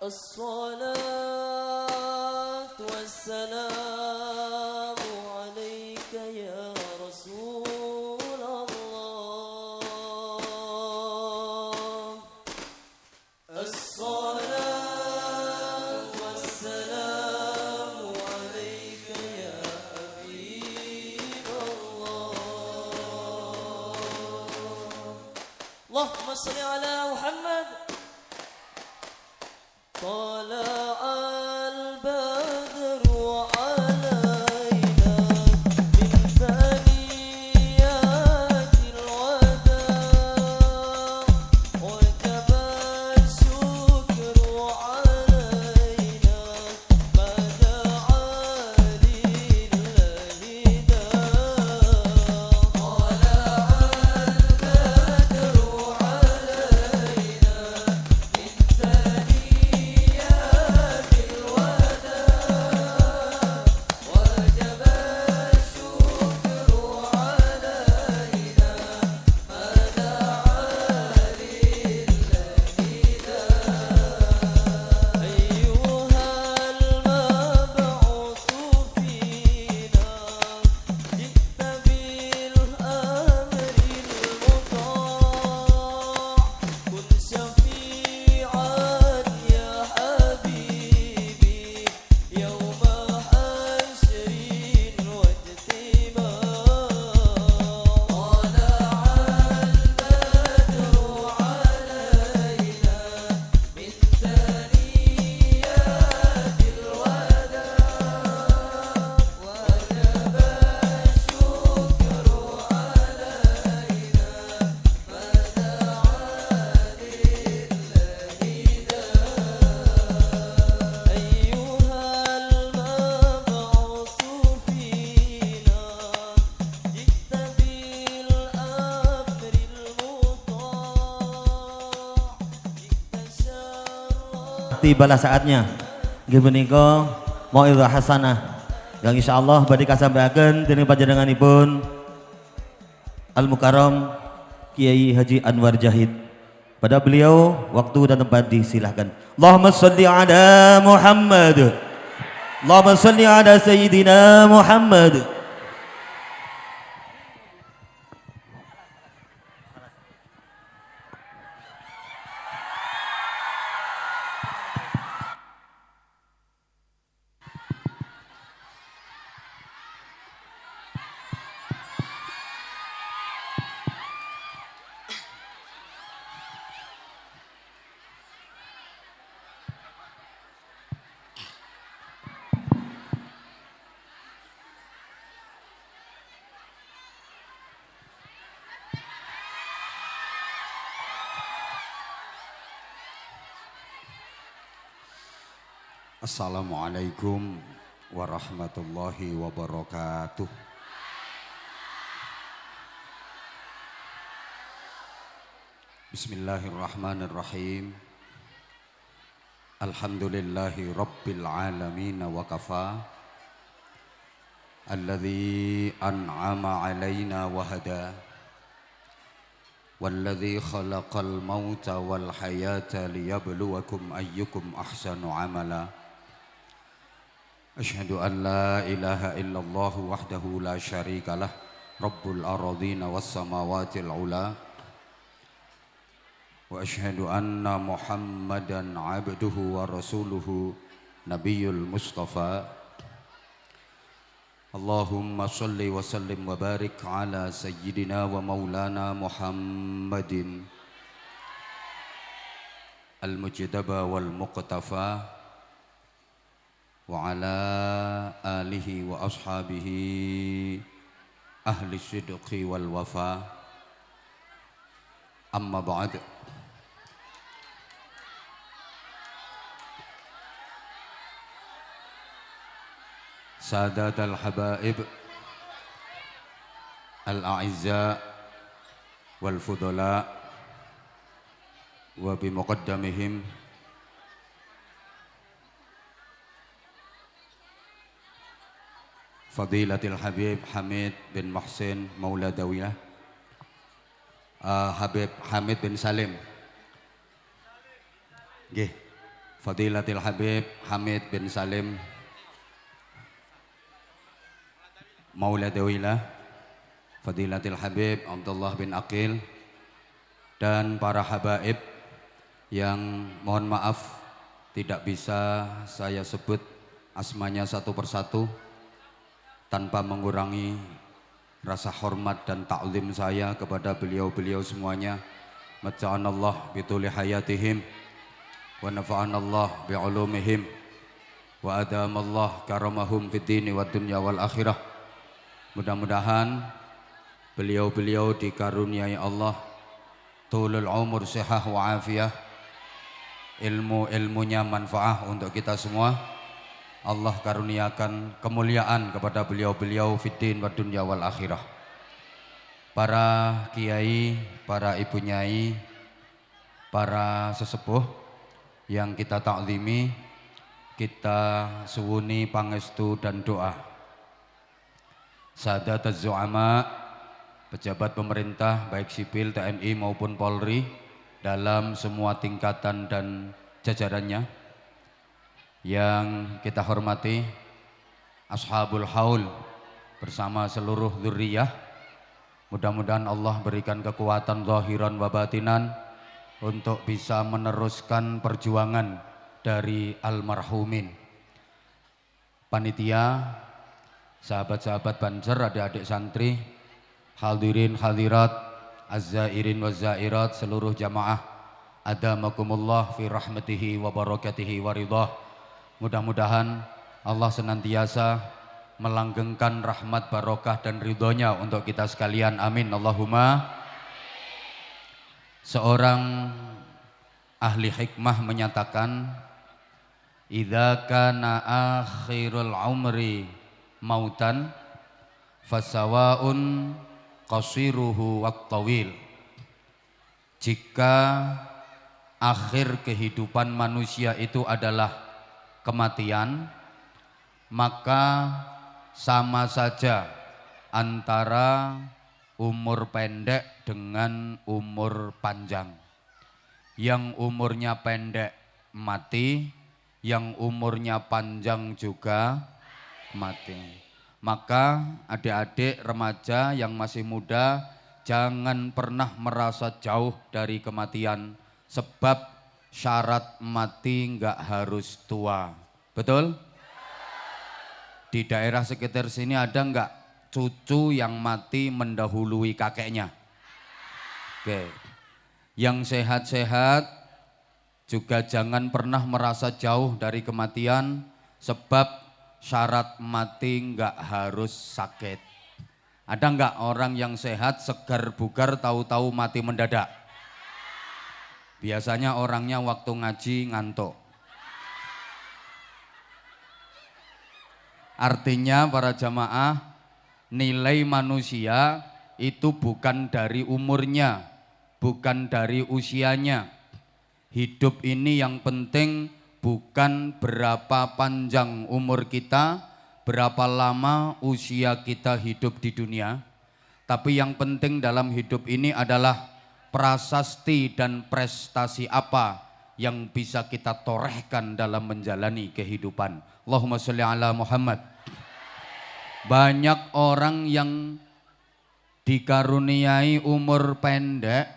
الصلاة والسلام عليك يا رسول الله. الصلاة والسلام عليك يا حبيب الله. اللهم صل على محمد. طلع البدر علينا من ثنيات الوداع وجب الشكر علينا ما دعا لله داع. طلع البدر علينا من ثنيات tibalah saatnya nggih menika mau'izah hasanah yang insyaallah badhe kasampaiaken dening panjenenganipun Al Mukarram Kiai Haji Anwar Jahid. Pada beliau waktu dan tempat disilahkan. Allahumma shalli ala Muhammad. Allahumma shalli ala sayyidina Muhammad. Assalamualaikum warahmatullahi wabarakatuh. Bismillahirrahmanirrahim. Alhamdulillahi rabbil alamin wa kafa. Alladzi an'ama alaina wa hada. Walladzi khalaqal mauta wal hayata liyabluwakum ayyukum ahsanu amala. Asyhadu an la ilaha illallah wahdahu la syarika lah Rabbul aradina was samawatil ula. Wa asyhadu anna Muhammadan abduhu wa rasuluhu Nabiyul Mustafa. Allahumma salli wa sallim wa barik ala sayyidina wa maulana Muhammadin al-mujtaba wal muqtafa wa ala alihi wa ashabihi ahli sidqi wal wafa. Amma ba'd. Sadat al-habaib al-a'izza wal fudala wa bimuqaddamihim Fadilatil Habib Hamid bin Muhsin Maula Dawilah, Habib Hamid bin Salim, nggih, Fadilatil Habib Hamid bin Salim Maula Dewilah, Fadilatil Habib Abdullah bin Aqil, dan para habaib yang mohon maaf tidak bisa saya sebut asmanya satu persatu tanpa mengurangi rasa hormat dan ta'zim saya kepada beliau-beliau semuanya. Mata'anallah bituli hayatihim wa nafa'anallah bi'ulumihim wa adamallah karamahum fid dini wad dunya wal akhirah. Mudah-mudahan beliau-beliau dikaruniai Allah tulul umur, sehat wa afiyah, ilmunya manfaah untuk kita semua. Allah karuniakan kemuliaan kepada beliau-beliau fid din wad dunya wal akhirah. Para kiai, para ibu nyai, para sesepuh yang kita taklimi, kita suwuni pangestu dan doa. Sadatuz zu'ama, pejabat pemerintah baik sipil, TNI maupun Polri dalam semua tingkatan dan jajarannya, yang kita hormati Ashabul Haul bersama seluruh dzurriyyah. Mudah-mudahan Allah berikan kekuatan zahiran wa batinan untuk bisa meneruskan perjuangan dari almarhumin. Panitia, sahabat-sahabat Banser, adik-adik santri, hadirin hadirat, az-zairin wa zairat, seluruh jamaah, adamakumullah fi rahmatihi wa barakatihi wa ridhah. Mudah-mudahan Allah senantiasa melanggengkan rahmat, barokah dan ridhonya untuk kita sekalian. Amin Allahumma. Seorang ahli hikmah menyatakan, idza kana akhirul umri mautan fasawaun qasiruhu wat tawil. Jika akhir kehidupan manusia itu adalah kematian, maka sama saja antara umur pendek dengan umur panjang. Yang umurnya pendek mati, yang umurnya panjang juga mati. Maka adik-adik remaja yang masih muda, jangan pernah merasa jauh dari kematian, sebab syarat mati enggak harus tua. Betul? Di daerah sekitar sini ada enggak cucu yang mati mendahului kakeknya? Oke. Yang sehat-sehat juga jangan pernah merasa jauh dari kematian, sebab syarat mati enggak harus sakit. Ada enggak orang yang sehat, segar bugar, tahu-tahu mati mendadak? Biasanya orangnya waktu ngaji ngantuk. Artinya para jamaah, nilai manusia itu bukan dari umurnya, bukan dari usianya. Hidup ini yang penting bukan berapa panjang umur kita, berapa lama usia kita hidup di dunia, tapi yang penting dalam hidup ini adalah prasasti dan prestasi apa yang bisa kita torehkan dalam menjalani kehidupan. Allahumma sholli ala Muhammad. Banyak orang yang dikaruniai umur pendek,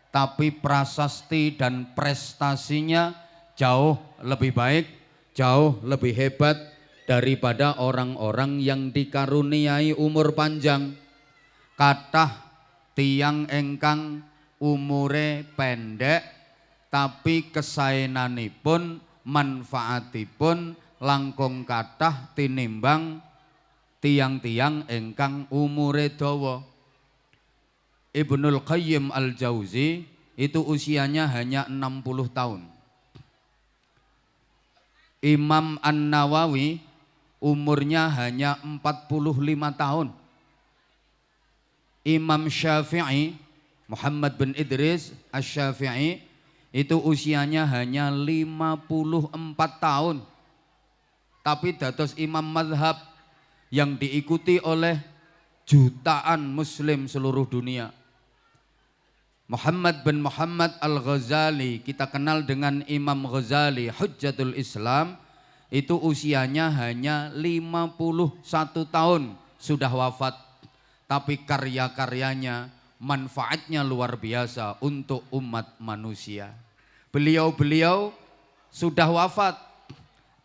tapi prasasti dan prestasinya jauh lebih baik, jauh lebih hebat daripada orang-orang yang dikaruniai umur panjang. Kathah tiyang engkang umure pendek, tapi kesaenanipun, manfaatipun langkung kathah tinimbang tiang-tiang engkang umure dawa. Ibnul Qayyim Al-Jauzi itu usianya hanya 60 tahun. Imam An-Nawawi umurnya hanya 45 tahun. Imam Syafi'i, Muhammad bin Idris Asy-Syafi'i, itu usianya hanya 54 tahun. Tapi dados imam mazhab yang diikuti oleh jutaan muslim seluruh dunia. Muhammad bin Muhammad Al-Ghazali, kita kenal dengan Imam Ghazali, Hujjatul Islam, itu usianya hanya 51 tahun sudah wafat. Tapi karya-karyanya, manfaatnya luar biasa untuk umat manusia. Beliau-beliau sudah wafat,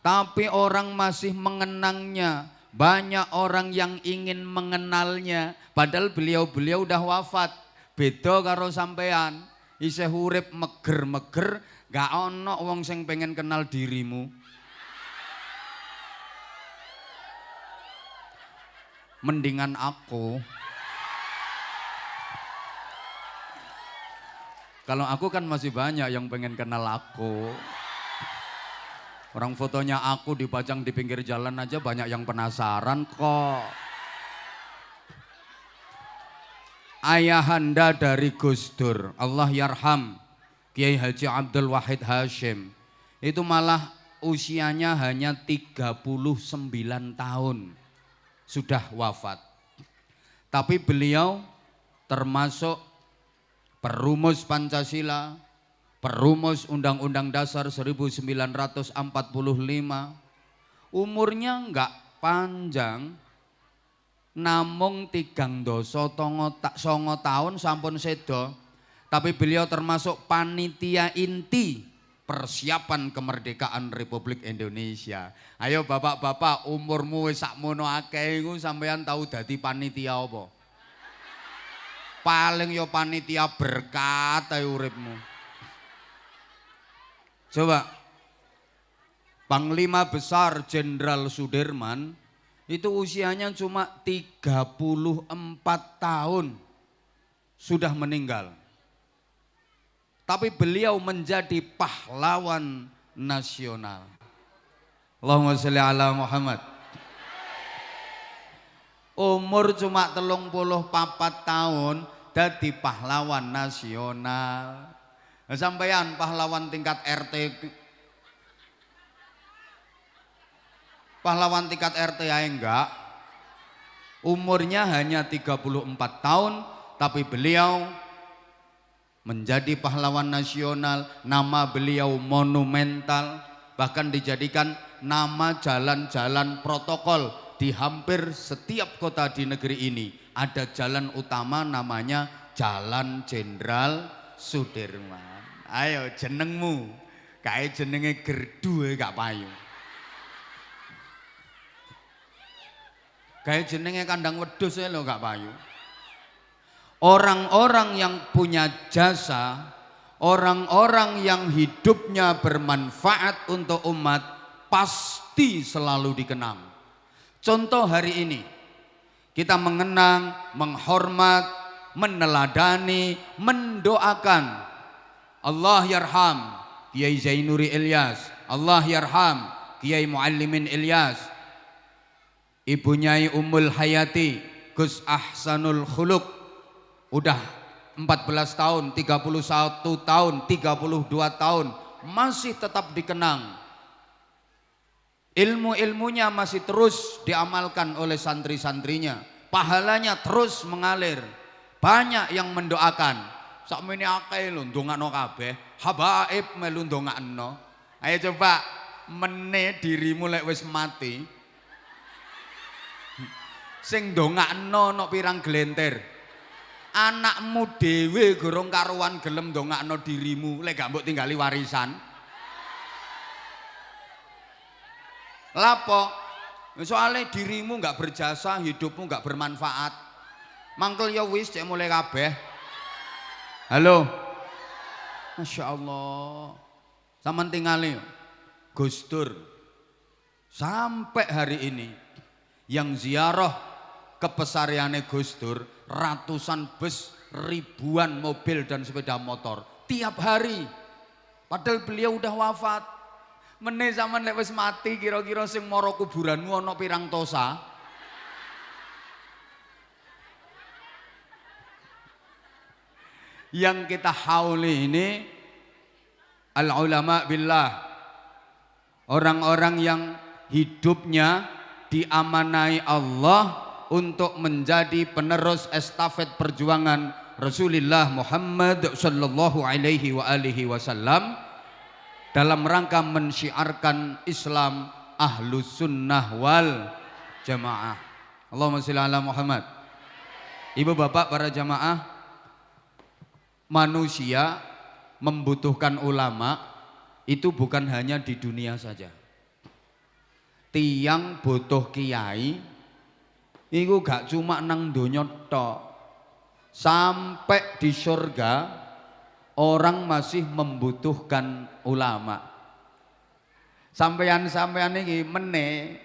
tapi orang masih mengenangnya. Banyak orang yang ingin mengenalnya, padahal beliau-beliau udah wafat. Beda karo sampean, isih urip meger-meger, gak ono wong sing pengen kenal dirimu. Mendingan aku. Kalau aku kan masih banyak yang pengen kenal aku. Orang fotonya aku dipajang di pinggir jalan aja banyak yang penasaran kok. Ayahanda dari Gus Dur, Allah yarham, Kiai Haji Abdul Wahid Hashim, itu malah usianya hanya 39 tahun sudah wafat. Tapi beliau termasuk perumus Pancasila, perumus Undang-Undang Dasar 1945. Umurnya enggak panjang, namung 3 tahun sampun sedo. Tapi beliau termasuk panitia inti persiapan kemerdekaan Republik Indonesia. Ayo bapak-bapak, umurmu wis sakmono akeh iku sampean tahu dadi panitia apa? Paling yo panitia berkat ae uripmu. Coba, Panglima Besar Jenderal Sudirman itu usianya cuma 34 tahun sudah meninggal. Tapi beliau menjadi pahlawan nasional. Allahumma sholli ala Muhammad. Umur cuma 34 tahun dadi pahlawan nasional. Sampeyan pahlawan tingkat RT, pahlawan tingkat RT aja enggak. Umurnya hanya 34 tahun, tapi beliau menjadi pahlawan nasional. Nama beliau monumental, bahkan dijadikan nama jalan-jalan protokol di hampir setiap kota di negeri ini. Ada jalan utama namanya Jalan Jenderal Sudirman. Ayo jenengmu, kayak jenenge gerdu gak payu. Kayak jenenge kandang wedhus lho gak payu. Orang-orang yang punya jasa, orang-orang yang hidupnya bermanfaat untuk umat pasti selalu dikenang. Contoh hari ini, kita mengenang, menghormat, meneladani, mendoakan Allah yarham Kiai Zainuri Ilyas, Allah yarham Kiai Muallimin Ilyas, Ibu Nyai Ummul Hayati, Gus Ahsanul Khuluq, udah 14 tahun, 31 tahun, 32 tahun, masih tetap dikenang. Ilmu-ilmunya masih terus diamalkan oleh santri-santrinya, pahalanya terus mengalir. Banyak yang mendoakan. Sakmene akeh lho ndongakno kabeh, habaib melu ndongakno. Ayo coba meneh dirimu lek wis mati. Sing ndongakno nok pirang glenter. Anakmu dhewe gorong karuan gelem ndongakno dirimu lek gak mbok tinggali warisan. Lapo? Soalnya dirimu nggak berjasa, hidupmu nggak bermanfaat. Mangkel ya wis cek mulai kabeh. Halo. Masya Allah. Saman tingali Gus Dur. Sampai hari ini yang ziarah ke pesariane Gus Dur ratusan bus, ribuan mobil dan sepeda motor tiap hari. Padahal beliau udah wafat. Meneh zaman lek wis mati kira-kira sing mara kuburanmu ana pirang tosa? Yang kita hauli ini al ulama billah, orang-orang yang hidupnya diamanai Allah untuk menjadi penerus estafet perjuangan Rasulullah Muhammad sallallahu alaihi wa alihi wasallam dalam rangka mensyiarkan Islam Ahlus Sunnah wal Jamaah. Allahumma sholli ala Muhammad. Ibu bapak para jamaah, manusia membutuhkan ulama itu bukan hanya di dunia saja. Tiang butuh kiai itu gak cuma nang donya tok. Sampai di surga orang masih membutuhkan ulama. Sampean iki meneh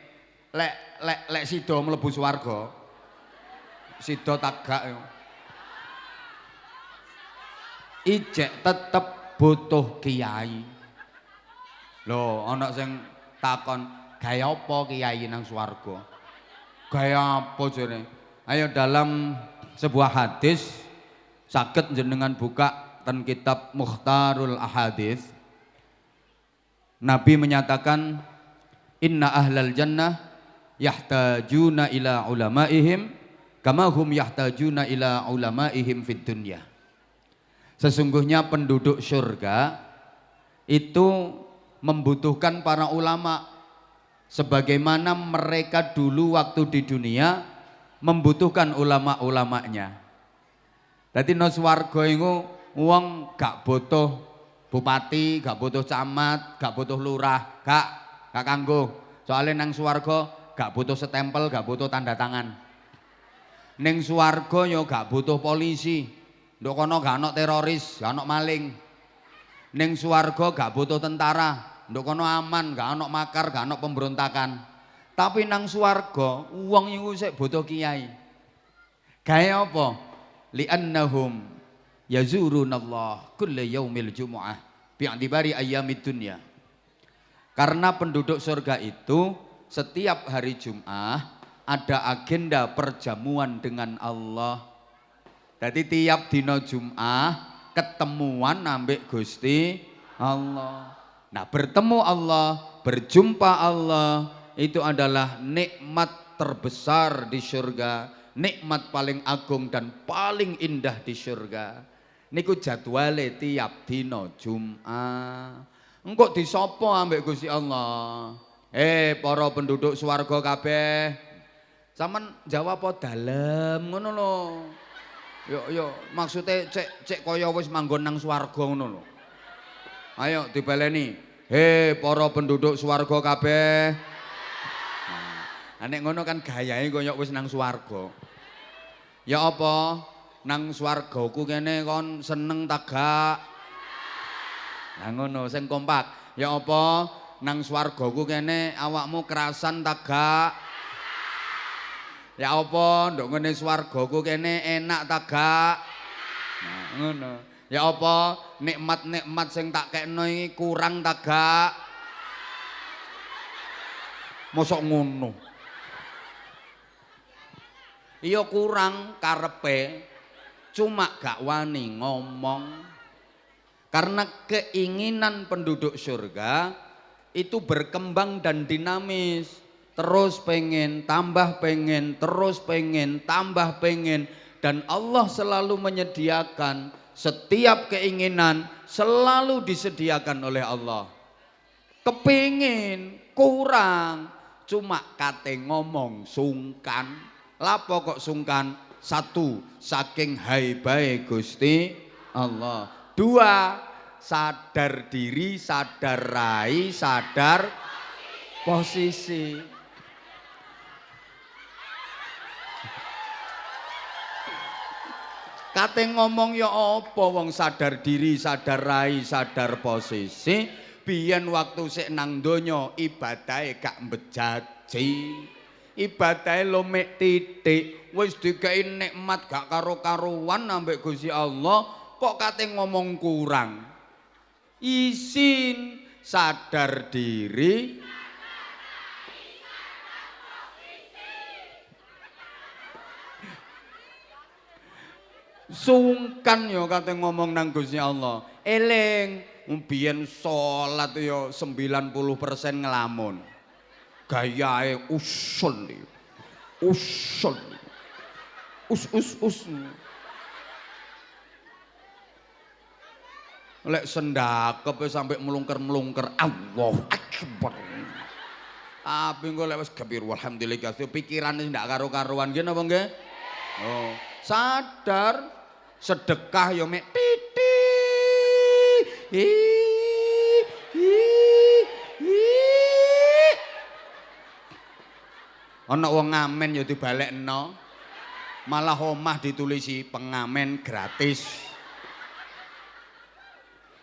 lek sida mlebu swarga. Sida tagak yo. Ijek tetep butuh kiai. Loh, ana sing takon, "Gaya apa kiai nang swarga?" Gaya apa jare? Ayo dalam sebuah hadis saged jenengan buka ten kitab Mukhtarul Ahadits. Nabi menyatakan, "Inna ahlal jannah yahtajuna ila ulamaihim kama hum yahtajuna ila ulamaihim fid dunya." Sesungguhnya penduduk surga itu membutuhkan para ulama sebagaimana mereka dulu waktu di dunia membutuhkan ulama-ulamanya. Dadi nang swarga iku wong gak butuh bupati, gak butuh camat, gak butuh lurah, gak kanggo. Soalnya nang swarga gak butuh stempel, gak butuh tanda tangan. Ning swarga yo gak butuh polisi. Ndok kono gak ana teroris, gak ana maling. Ning swarga gak butuh tentara, ndok kono aman, gak ana makar, gak ana pemberontakan. Tapi nang swarga wong iku sik butuh kiai. Gawe apa? Li'annahum yazurunallah kulla yaumil jumu'ah bi'tibari ayyamid dunya. Karena penduduk surga itu setiap hari Jumat ada agenda perjamuan dengan Allah. Jadi tiap dina Jumat ketemuan ambek Gusti Allah. Nah, bertemu Allah, berjumpa Allah itu adalah nikmat terbesar di surga, nikmat paling agung dan paling indah di surga. Niku jadwale tiap dina Jumat. Engko disapa ambek Gusti Allah? Para penduduk swarga kabeh. Sampeyan jawab apa dalem ngono lho. Yo maksude cek kaya wis manggon nang swarga ngono lho. Ayo dibaleni. Para penduduk swarga kabeh. Nek ngono kan gayahe kaya wis nang swarga. Ya apa? Nang swargaku kene kon seneng ta gak? Lah ngono sing kompak. Ya apa? Nang swargaku kene awakmu kerasan ta gak? Ya apa? Nduk ngene swargaku kene enak ta gak? Nah, ngono. Ya apa? Nikmat-nikmat sing tak kekno iki kurang ta gak? Mosok ngono. Iya kurang karepe, cuma gak wani ngomong. Karena keinginan penduduk surga itu berkembang dan dinamis. Terus pengen, tambah pengen, terus pengen, tambah pengen. Dan Allah selalu menyediakan setiap keinginan selalu disediakan oleh Allah. Kepingin, kurang, cuma kate ngomong sungkan. Lapo kok sungkan? Satu, saking haibahe Gusti Allah. Dua, sadar diri, sadar rai, sadar posisi. Kate ngomong ya apa wong sadar diri, sadar rai, sadar posisi. Biyen waktu sik nang donya ibadahe gak mbejaji. Ibadahe lomek titik, wis dikei nikmat gak karo-karuan ambek Gusti Allah, kok kate ngomong kurang. Isin sadar diri, sungkan yo kate ngomong nang Gusti Allah. Eling, biyen salat yo 90% ngelamun. Gayahe usul. Lek sendakep sampai melungker-melungker. Allahu Akbar. Tapi engko lek wis gembira alhamdulillah pikirane ndak karo-karuan nggih napa nggih? Oh, sadar sedekah yo mek titik. Ana wong ngamen ya dibalekno. Malah omah ditulisi pengamen gratis.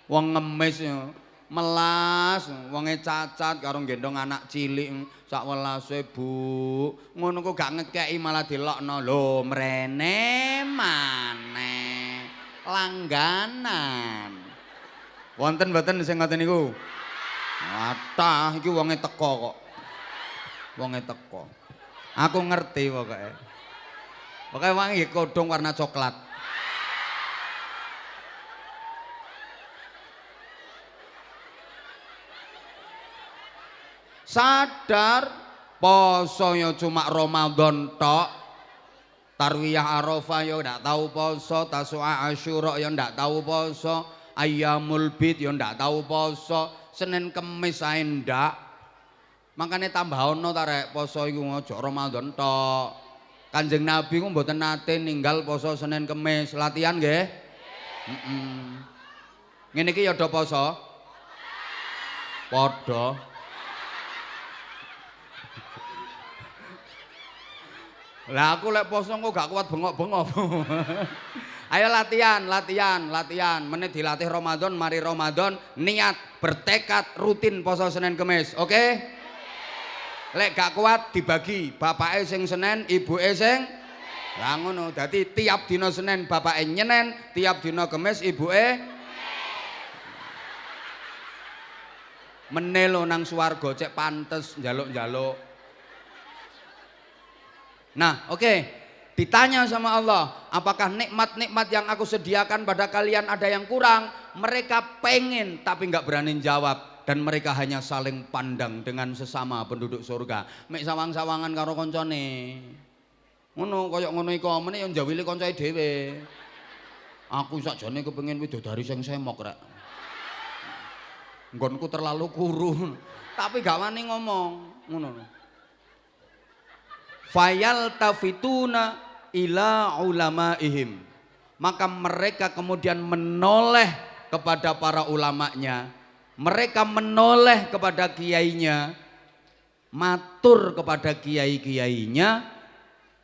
Wong ngemis ya melas, wonge cacat karo gendong anak cilik sak welase Bu. Ngono kok gak ngekeki malah dilokno. Lho mrene maneh. Langganan. Wonten mboten sing ngoten niku? Watah iki wonge teko kok. Wonge teko. Aku ngerti pokoke. Pokoke wangi kodhong warna coklat. Sadar poso yo cuma Ramadan tok. Tarwiyah Arafah yo ndak tahu poso, Tasu'a Asyura yo ndak tahu poso, Ayyamul Bid yo ndak tahu poso, Senin Kemis ae ndak. Makane tambah ono ta rek poso iku aja Ramadan tok. Kanjeng Nabi ku mboten nate ninggal poso Senin Kemis. Latihan nggih? Heeh. Ngene iki ya do poso. Padha. Lah aku lek poso kok gak kuat bengok-bengok. Ayo latihan. Menit dilatih Ramadan, mari Ramadan niat bertekad rutin poso Senin Kemis. Oke? Lek gak kuat dibagi, bapake sing Senin, ibuke sing lah ngono. Dadi tiap dina Senin bapake nyenen, tiap dina Kemis ibuke menelo nang swarga cek pantes njaluk-njaluk. Nah, oke. Ditanya sama Allah, apakah nikmat-nikmat yang aku sediakan pada kalian ada yang kurang? Mereka pengen tapi nggak berani jawab. Dan mereka hanya saling pandang dengan sesama penduduk surga. Mek sawang-sawangan karo koncone. Ngono kaya ngono iku meneh yo njawili koncoe dhewe. Aku sakjane kepengin widodari sing semok rek. Nggonku terlalu kuru. Tapi gak wani ngomong, ngono. Fayal tafituna ila ulamaihim. Maka mereka kemudian menoleh kepada para ulamanya. Mereka menoleh kepada kiainya, matur kepada kiai-kiainya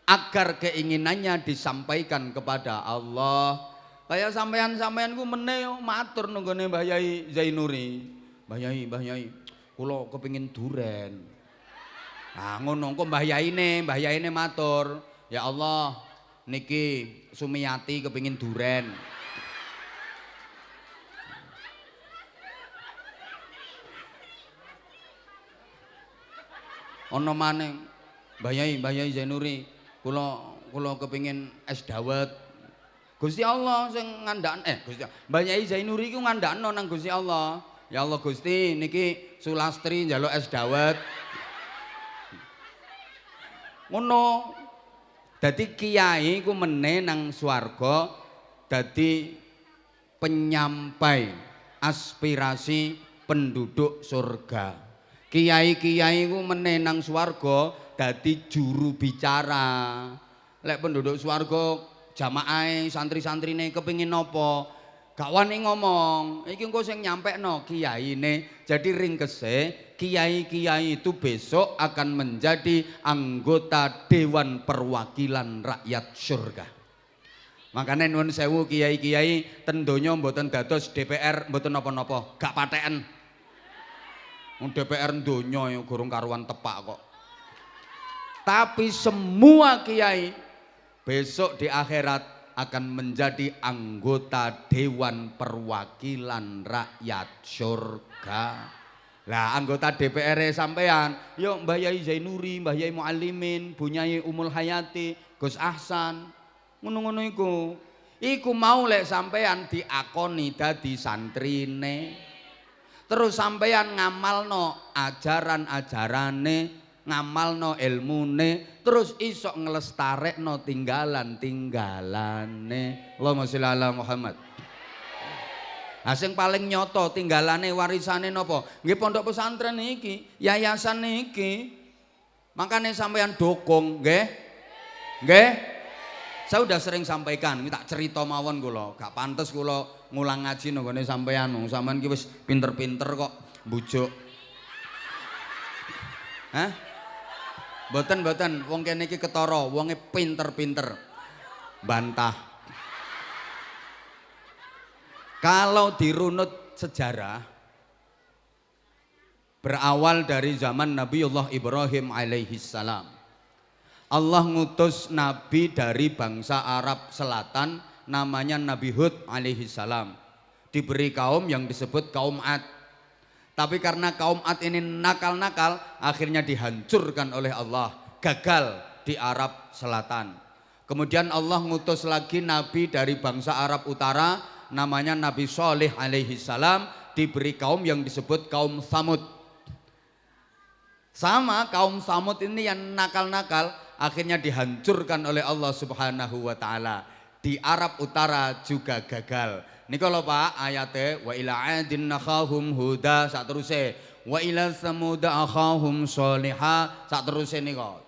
agar keinginannya disampaikan kepada Allah. Kayak sampean-sampean ku meneh matur nunggone Mbah Yai Zainuri. Mbah Yai, kula kepengin duren. Nah ngono kok Mbah Yaine matur, ya Allah niki Sumiyati kepengin duren. Ana maneh Mbah Yai Zainuri kula kepengin es dawet. Gusti Allah sing ngandakno Gusti Mbah Yai Zainuri iku ngandakno nang Gusti Allah. Ya Allah Gusti niki Sulastri njaluk es dawet. Ngono. Dadi kiai ku meneh nang swarga dadi penyampai aspirasi penduduk surga. Kiai-kiai ku meneh nang swarga dadi juru bicara. Lek penduduk swarga jamaahe santri-santrine kepengin napa? Gak wani ngomong. Iki engko sing nyampekno kiyaine. Jadi ringkese kiai-kiai itu besok akan menjadi anggota Dewan Perwakilan Rakyat Surga. Makanya nuwun sewu kiai-kiai ten donya mboten dados DPR mboten napa-napa, gak patheken. DPR donya yang gurung karuan tepak kok. Tapi semua kiai besok di akhirat akan menjadi anggota Dewan Perwakilan Rakyat Surga. Lah anggota DPR sampean, yo Mbah Yai Zainuri, Mbah Yai Muallimin, Bu Nyai Umul Hayati, Gus Ahsan, ngono-ngono iku. Iku mau lek sampean diakoni dadi santrine. Terus sampeyan ngamalno ajaran-ajarane, ngamalno ilmune, terus iso nglestarekno tinggalan-tinggalane. Allahumma sholli ala Muhammad. Lah sing paling nyoto tinggalane warisane napa? Nggih pondok pesantren iki, yayasan iki. Makanya sampean dukung, nggih? Nggih? Saya udah sering sampaikan, ini tak cerita mawon kula, gak pantes kula ngulang ngaji nggone sampean. Sampean ki wis pinter-pinter kok mbujuk. Hah? Mboten, wong kene iki ketara, wonge pinter-pinter. Bantah. Kalau dirunut sejarah berawal dari zaman Nabiullah Ibrahim alaihi salam. Allah ngutus nabi dari bangsa Arab Selatan namanya Nabi Hud alaihi salam. Diberi kaum yang disebut kaum Ad. Tapi karena kaum Ad ini nakal-nakal, akhirnya dihancurkan oleh Allah, gagal di Arab Selatan. Kemudian Allah ngutus lagi nabi dari bangsa Arab Utara namanya Nabi Shalih alaihi salam, diberi kaum yang disebut kaum Tsamud. Sama kaum Tsamud ini yang nakal-nakal akhirnya dihancurkan oleh Allah Subhanahu wa taala. Di Arab Utara juga gagal. Niki lho Pak ayate wa ila adin nakhahum huda sak teruse wa ila samud akhahum sholihah sak teruse nika.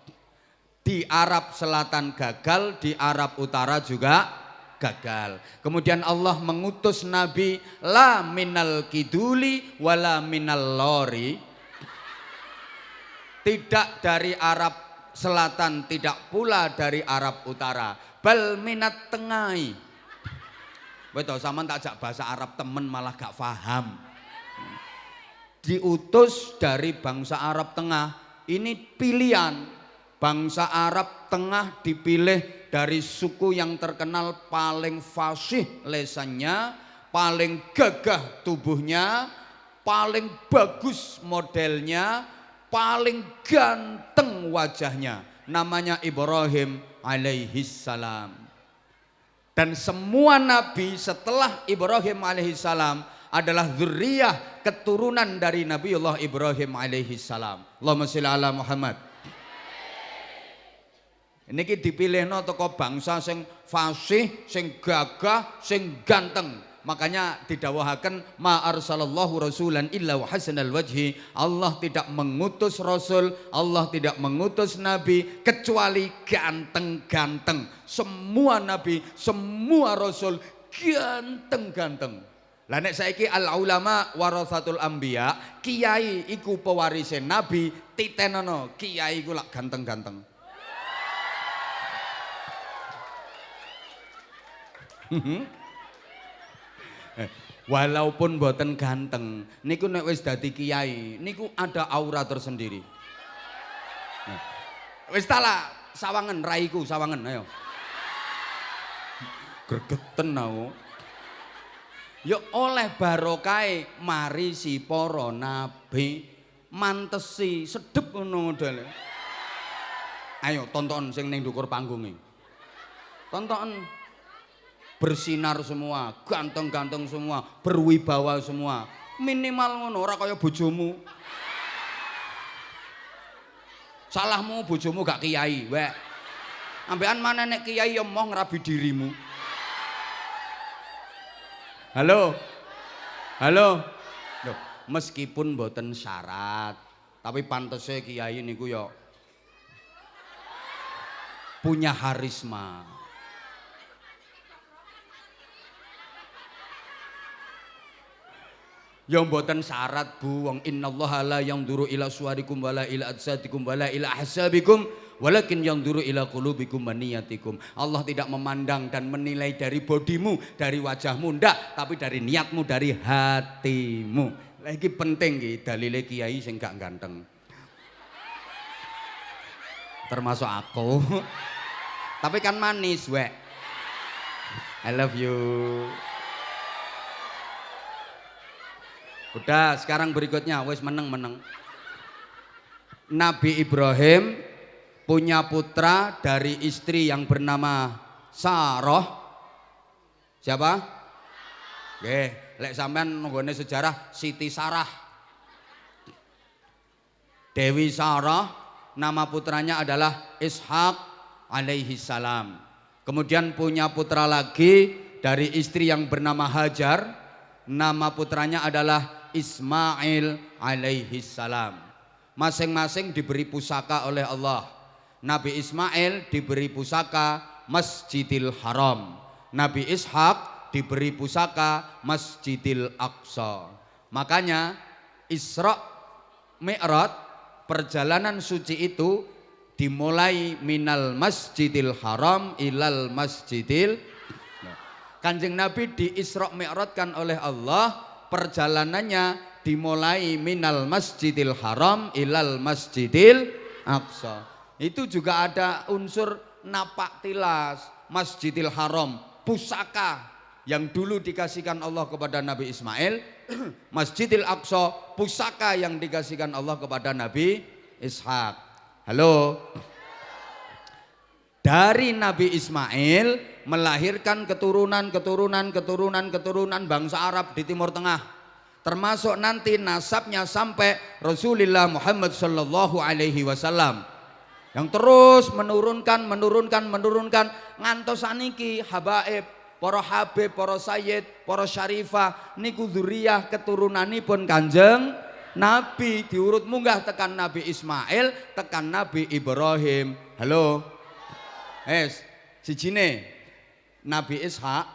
Di Arab Selatan gagal, di Arab Utara juga gagal. Kemudian Allah mengutus Nabi la minal kiduli wala minal lori. Tidak dari Arab Selatan, tidak pula dari Arab Utara. Bal minat tengai. Betul, sama tak ajak bahasa Arab temen malah gak paham. Diutus dari bangsa Arab Tengah. Ini pilihan. Bangsa Arab Tengah dipilih dari suku yang terkenal paling fasih lesannya, paling gagah tubuhnya, paling bagus modelnya, paling ganteng wajahnya. Namanya Ibrahim alaihissalam. Dan semua nabi setelah Ibrahim alaihissalam adalah dzurriyyah, keturunan dari Nabiullah Ibrahim alaihissalam. Allahumma sholli ala Muhammad. Niki dipilihno teko bangsa sing fasih, sing gagah, sing ganteng. Makanya didhawuhaken ma arsalallahu rasulan illa wa hasanal wajhi. Allah tidak mengutus rasul, Allah tidak mengutus nabi kecuali ganteng-ganteng. Semua nabi, semua rasul ganteng-ganteng. Lah nek saiki al ulama warasatul anbiya, kiai iku pewarise nabi, titenono kiai iku lak ganteng-ganteng. Walaupun boten ganteng, niku nek wis dadi kiai, niku ada aura tersendiri. Wis tala sawangen raiku sawangen ayo. Gregeten aku. Ya oleh barokahe mari si para nabi mantesi sedep ngono modele. Ayo tonton sing ning ndukur panggunge. Tonton bersinar semua, ganteng-ganteng semua, berwibawa semua. Minimal ngono, ora kaya bojomu. Salahmu bojomu gak kiai, wek. Ambekan mana nek kiai ya mau ngerabi dirimu. Halo. Halo. Loh, meskipun mboten syarat, tapi pantese kiai niku ya punya harisma. Yang mboten syarat Bu, wong innallaha la yanzuru ila suwarikum wala ila ajsadikum wala ila ahsabikum walakin yanzuru ila qulubikum wa niyatikum. Allah tidak memandang dan menilai dari bodimu, dari wajahmu ndak, tapi dari niatmu, dari hatimu. Lagi penting iki dalile kiai sing gak ganteng. Termasuk aku. Tapi kan manis, wek. I love you. Udah, sekarang berikutnya wes meneng. Nabi Ibrahim punya putra dari istri yang bernama Sarah. Siapa? Nggih, lek sampean nggone sejarah Siti Sarah. Dewi Sarah, nama putranya adalah Ishak alaihi salam. Kemudian punya putra lagi dari istri yang bernama Hajar. Nama putranya adalah Ismail alaihi salam. Masing-masing diberi pusaka oleh Allah. Nabi Ismail diberi pusaka Masjidil Haram. Nabi Ishak diberi pusaka Masjidil Aqsa. Makanya Isra Mi'raj, perjalanan suci itu dimulai minal Masjidil Haram ilal Masjidil. Kanjeng Nabi di Isra Mi'rajkan oleh Allah, perjalanannya dimulai minal Masjidil Haram ilal Masjidil Aqsa. Itu juga ada unsur napak tilas. Masjidil Haram, pusaka yang dulu dikasihkan Allah kepada Nabi Ismail. Masjidil Aqsa, pusaka yang dikasihkan Allah kepada Nabi Ishak. Halo. Dari Nabi Ismail melahirkan keturunan bangsa Arab di Timur Tengah, termasuk nanti nasabnya sampai Rasulullah Muhammad sallallahu alaihi wasallam yang terus menurunkan ngantos saniki habaib, para habib, para sayyid, para syarifah niku dzurriyyah keturunanipun Kanjeng Nabi, diurut munggah tekan Nabi Ismail, tekan Nabi Ibrahim. Halo. Sijine Nabi Ishak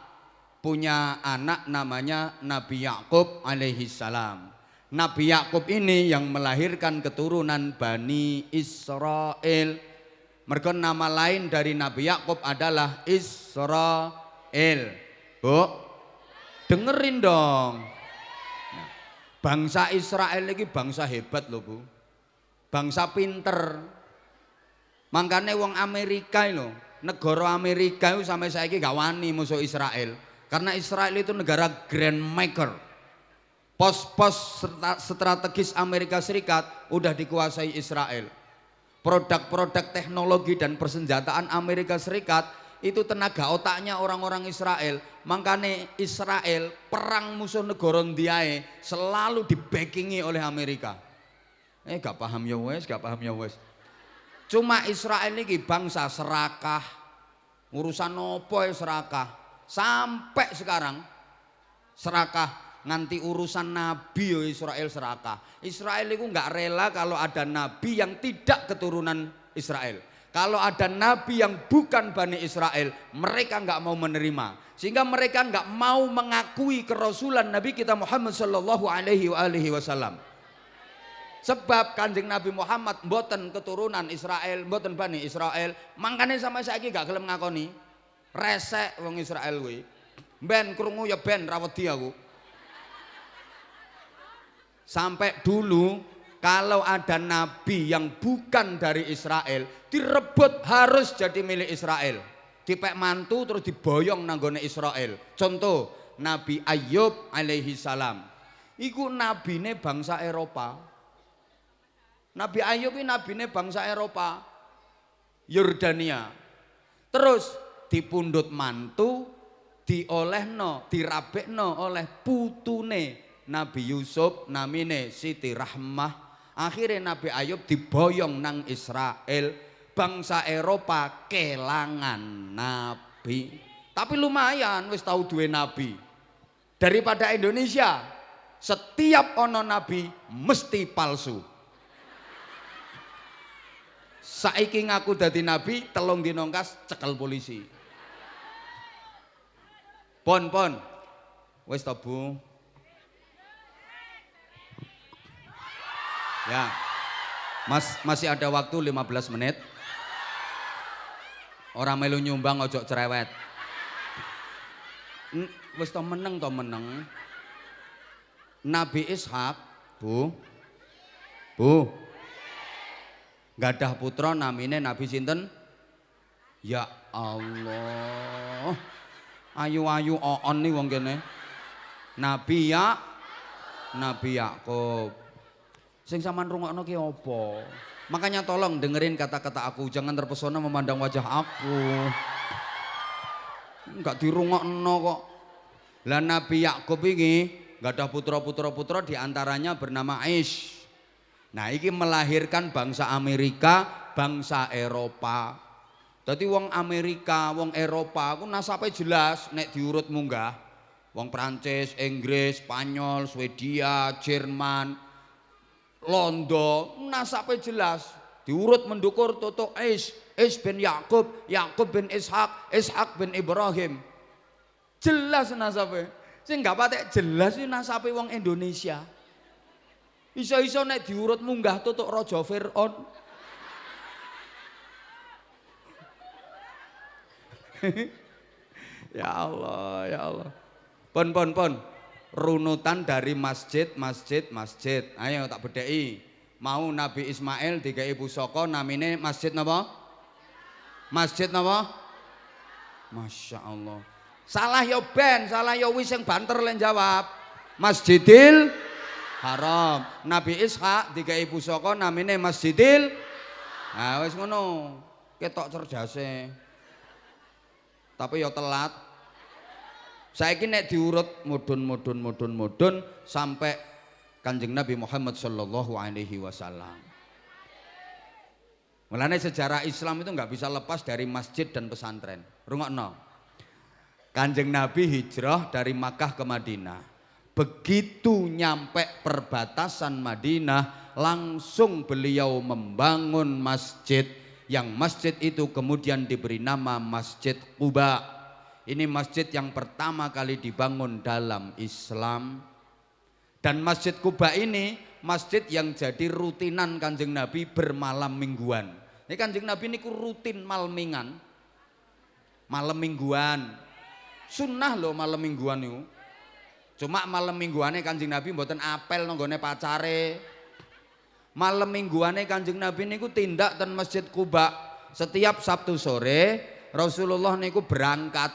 punya anak namanya Nabi Yakub alaihi salam. Nabi Yakub ini yang melahirkan keturunan Bani Israel. Mergo nama lain dari Nabi Yakub adalah Israel. Bu, dengerin dong. Nah, bangsa Israel ini bangsa hebat loh Bu. Bangsa pinter. Makanya wong Amerika lho, negara Amerika itu sampai saiki gak wani musuh Israel. Karena Israel itu negara grand maker. Pos-pos strategis Amerika Serikat udah dikuasai Israel. Produk-produk teknologi dan persenjataan Amerika Serikat itu tenaga otaknya orang-orang Israel. Makanya Israel perang musuh negara ndiae selalu dibackingi oleh Amerika. Gak paham ya wes, gak paham ya wes. Cuma Israel ini bangsa serakah, urusan opo ya serakah, sampai sekarang serakah, nganti urusan nabi ya Israel serakah. Israel itu nggak rela kalau ada nabi yang tidak keturunan Israel. Kalau ada nabi yang bukan Bani Israel, mereka nggak mau menerima, sehingga mereka nggak mau mengakui kerasulan Nabi kita Muhammad sallallahu alaihi wasallam. Sebab Kanjeng Nabi Muhammad mboten keturunan Israel, mboten Bani Israel, makanya sama saiki gak gelem ngakoni. Resek wong Israel kuwi. Ben krungu ya ben ra wedi aku. Sampai dulu kalau ada nabi yang bukan dari Israel, direbut harus jadi milik Israel. Dipek mantu terus diboyong nanggone Israel. Contoh Nabi Ayub alaihi salam. Iku nabine bangsa Eropa. Nabi Ayub ini nabine bangsa Eropa, Yordania. Terus dipundhut mantu, diolehno, dirabekno oleh putune Nabi Yusuf namine Siti Rahmah. Akhirnya Nabi Ayub diboyong nang Israel. Bangsa Eropa kelangan nabi. Tapi lumayan wis tahu duwe nabi. Daripada Indonesia, setiap ono nabi mesti palsu. Saiki ngaku dadi nabi, telung dinongkas cekel polisi. Pon, wis to Bu. Ya, masih ada waktu 15 menit. Orang melu nyumbang ojo cerewet. Wis to meneng. Nabi Ishak, Bu. Gadah putra namine Nabi sinten? Ya Allah. Ayu-ayu oon nih wong kene. Nabi Yakub. Sing sampean rungokno ki apa? Makanya tolong dengerin kata-kata aku, jangan terpesona memandang wajah aku. Enggak dirungokno kok. Lah Nabi Yakub iki gadah putra-putra diantaranya bernama Aish. Nah iki melahirkan bangsa Amerika, bangsa Eropa. Jadi wong Amerika, wong Eropa, aku nasabe jelas nek diurut munggah. Wong Prancis, Inggris, Spanyol, Swedia, Jerman, Londo, nasabe jelas. Diurut mendukur toto Is bin Yakub, Yakub bin Ishak, Ishak bin Ibrahim. Jelas nasabe. Sing gak patek jelas iki nasabe wong Indonesia. Iso-iso nek diurut munggah tutuk Raja Fir'aun. Ya Allah, ya Allah. Pon. Runutan dari masjid. Ayo tak bedheki. Mau Nabi Ismail digawe pusaka namine masjid napa? Masjid napa? Masya Allah. Salah ya ben, salah ya wis sing banter len jawab. Masjidil Haram. Nabi Ishak digawe pusaka namine Masjidil. Nah wis ngono. Ketok cerdase. Tapi ya telat. Saiki nek diurut mudun sampai Kanjeng Nabi Muhammad sallallahu alaihi wasallam. Mulane sejarah Islam itu nggak bisa lepas dari masjid dan pesantren. Rungokno. Kanjeng Nabi hijrah dari Makkah ke Madinah. Begitu nyampe perbatasan Madinah, langsung beliau membangun masjid. Yang masjid itu kemudian diberi nama Masjid Quba. Ini masjid yang pertama kali dibangun dalam Islam. Dan Masjid Quba ini masjid yang jadi rutinan Kanjeng Nabi bermalam mingguan. Ini Kanjeng Nabi ini rutin malmingan. Malam mingguan. Sunnah loh malam mingguan itu. Cuma malam mingguannya Kanjeng Nabi mboten apel nanggone pacare. Malam mingguannya Kanjeng Nabi niku tindak ten Masjid Quba. Setiap Sabtu sore Rasulullah niku berangkat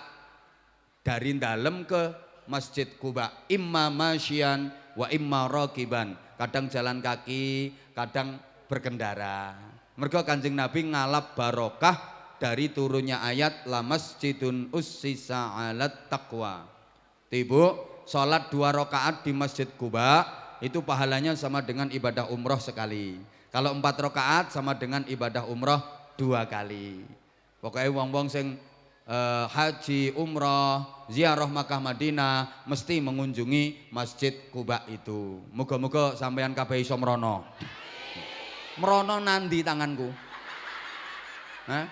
dari dalem ke Masjid Quba. Imma masyian wa imma raqiban. Kadang jalan kaki, kadang berkendara. Mergo Kanjeng Nabi ngalap barokah dari turunnya ayat la masjidun ussisa 'alat taqwa. Ibu, salat 2 rakaat di Masjid Quba itu pahalanya sama dengan ibadah umroh sekali. Kalau 4 rakaat sama dengan ibadah umroh 2 kali. Pokoknya wong-wong sing haji, umroh, ziarah Makkah Madinah mesti mengunjungi Masjid Quba itu. Muga-muga sampeyan kabeh iso mrono. Mrono nandi tanganku. Hah?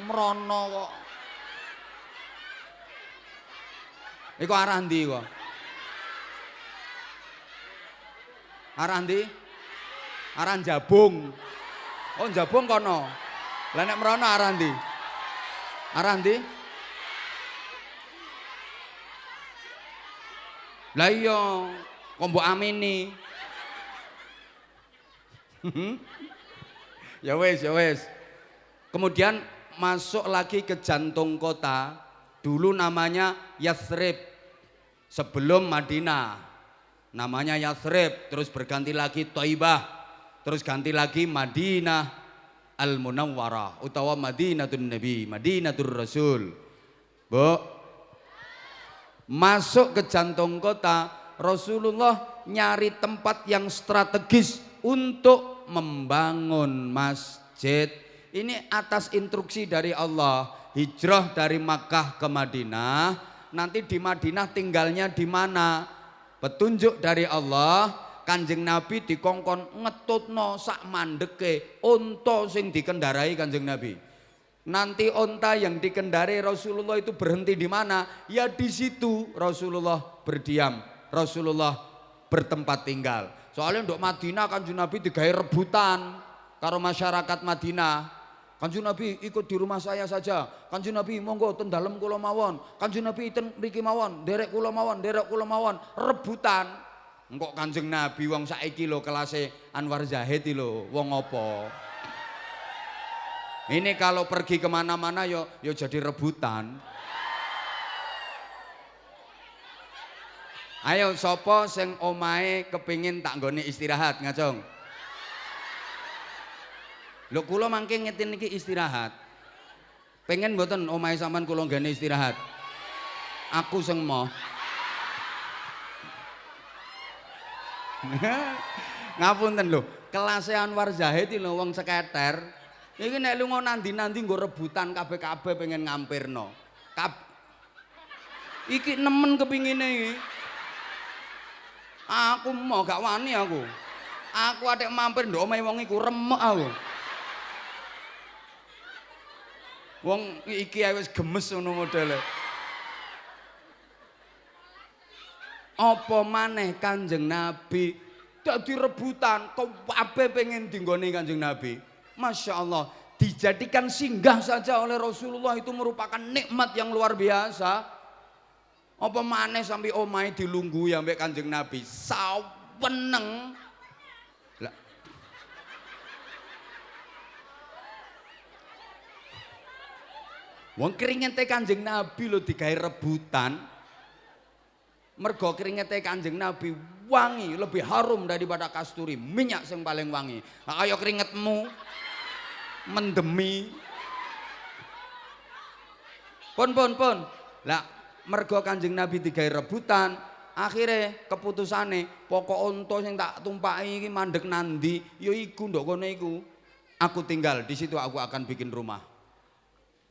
Mrono kok. Iku arah ndi kok? Arah ndi? Arah Jabung. Oh, Jabung kono. Lah nek mrono arah ndi? Arah ndi? Lah iya, kok mbok amini. Ya wes. Kemudian masuk lagi ke jantung kota. Dulu namanya Yathrib. Sebelum Madinah. Namanya Yathrib, terus berganti lagi Thaibah, terus ganti lagi Madinah Al-Munawwarah utawa Madinatun Nabi, Madinatur Rasul. Bu, masuk ke jantung kota, Rasulullah nyari tempat yang strategis untuk membangun masjid. Ini atas instruksi dari Allah, hijrah dari Makkah ke Madinah. Nanti di Madinah tinggalnya di mana? Petunjuk dari Allah, Kanjeng Nabi dikongkon ngetutno sak mandeke unta sing dikendarai Kanjeng Nabi. Nanti unta yang dikendarai Rasulullah itu berhenti di mana? Ya di situ Rasulullah berdiam, Rasulullah bertempat tinggal. Soalnya untuk Madinah Kanjeng Nabi digawe rebutan karo masyarakat Madinah. Kanjeng Nabi ikut di rumah saya saja. Kanjeng Nabi monggo ten dalem kula mawon. Kanjeng Nabi ten mriki mawon, derek kula mawon, rebutan. Engkok Kanjeng Nabi wong saiki lho kelase Anwar Zahid lho, wong apa? Ini kalau pergi kemana-mana yo jadi rebutan. Ayo sapa sing omahe kepingin tak nggone istirahat ngajong. Lho kula mangke ngetin iki istirahat. Pengen mboten omahe sampean kula nggene istirahat. Aku sing moh. Ngapunten lho, kelas Anwar Zahid lho wong seketer. Iki nek lunga nandi-nandi nggo rebutan kabeh-kabeh pengen ngampirno. Iki nemen kepingine iki. Aku mau gak wani aku. Aku atik mampir ndok omahe wong iku remek aku. Wong iki ae wis gemes ngono modele. Apa maneh Kanjeng Nabi dadi rebutan, kabeh pengen dinggone Kanjeng Nabi. Masya Allah, dijadikan singgah saja oleh Rasulullah itu merupakan nikmat yang luar biasa. Apa maneh sampai omahe dilungguhi ambek Kanjeng Nabi, saweneng. Lah wong keringete Kanjeng Nabi lho digawe rebutan. Mergo keringete Kanjeng Nabi wangi, lebih harum daripada kasturi, minyak yang paling wangi. Nah, ayo keringetmu mendemi. Pun. Lah mergo Kanjeng Nabi digawe rebutan, akhirnya keputusane pokok unta sing tak tumpaki iki mandek nandi, ya iku ndok kono iku. Aku tinggal di situ, aku akan bikin rumah.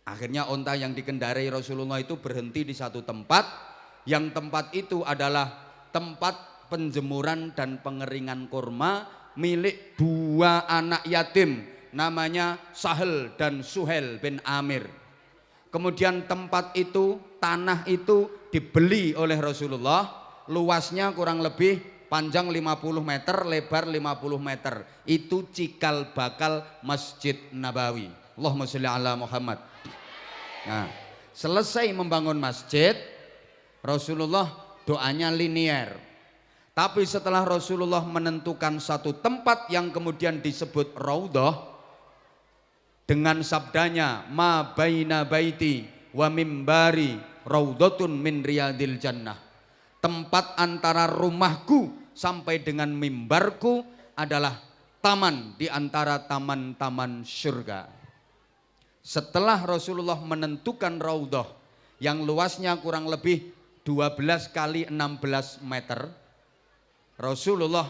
Akhirnya unta yang dikendarai Rasulullah itu berhenti di satu tempat, yang tempat itu adalah tempat penjemuran dan pengeringan kurma milik dua anak yatim namanya Sahel dan Suhel bin Amir. Kemudian tempat itu, tanah itu dibeli oleh Rasulullah, luasnya kurang lebih panjang 50 meter, lebar 50 meter. Itu cikal bakal Masjid Nabawi. Allahumma sholli ala Muhammad. Nah, selesai membangun masjid, Rasulullah doanya linier. Tapi setelah Rasulullah menentukan satu tempat yang kemudian disebut Raudhah, dengan sabdanya ma baina baiti wa mimbari raudhatun min riyadil jannah. Tempat antara rumahku sampai dengan mimbarku adalah taman di antara taman-taman surga. Setelah Rasulullah menentukan Raudhah yang luasnya kurang lebih 12 kali 16 meter, Rasulullah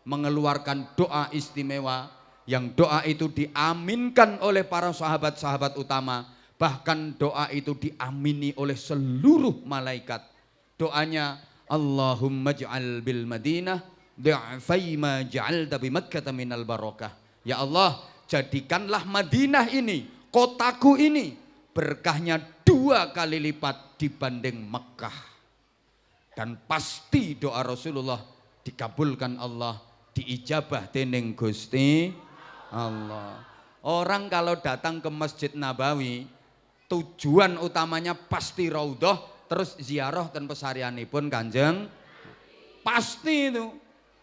mengeluarkan doa istimewa, yang doa itu diaminkan oleh para sahabat-sahabat utama, bahkan doa itu diamini oleh seluruh malaikat. Doanya, Allahumma ja'al bil Madinah di'afai ma ja'alta bi Makkah minal barakah. Ya Allah, jadikanlah Madinah ini, kotaku ini, berkahnya 2 kali lipat dibanding Mekah. Dan pasti doa Rasulullah dikabulkan Allah, diijabah dening Gusti Allah. Orang kalau datang ke Masjid Nabawi, tujuan utamanya pasti Raudhah, terus ziarah dan pesarianipun Kanjeng. Pasti itu.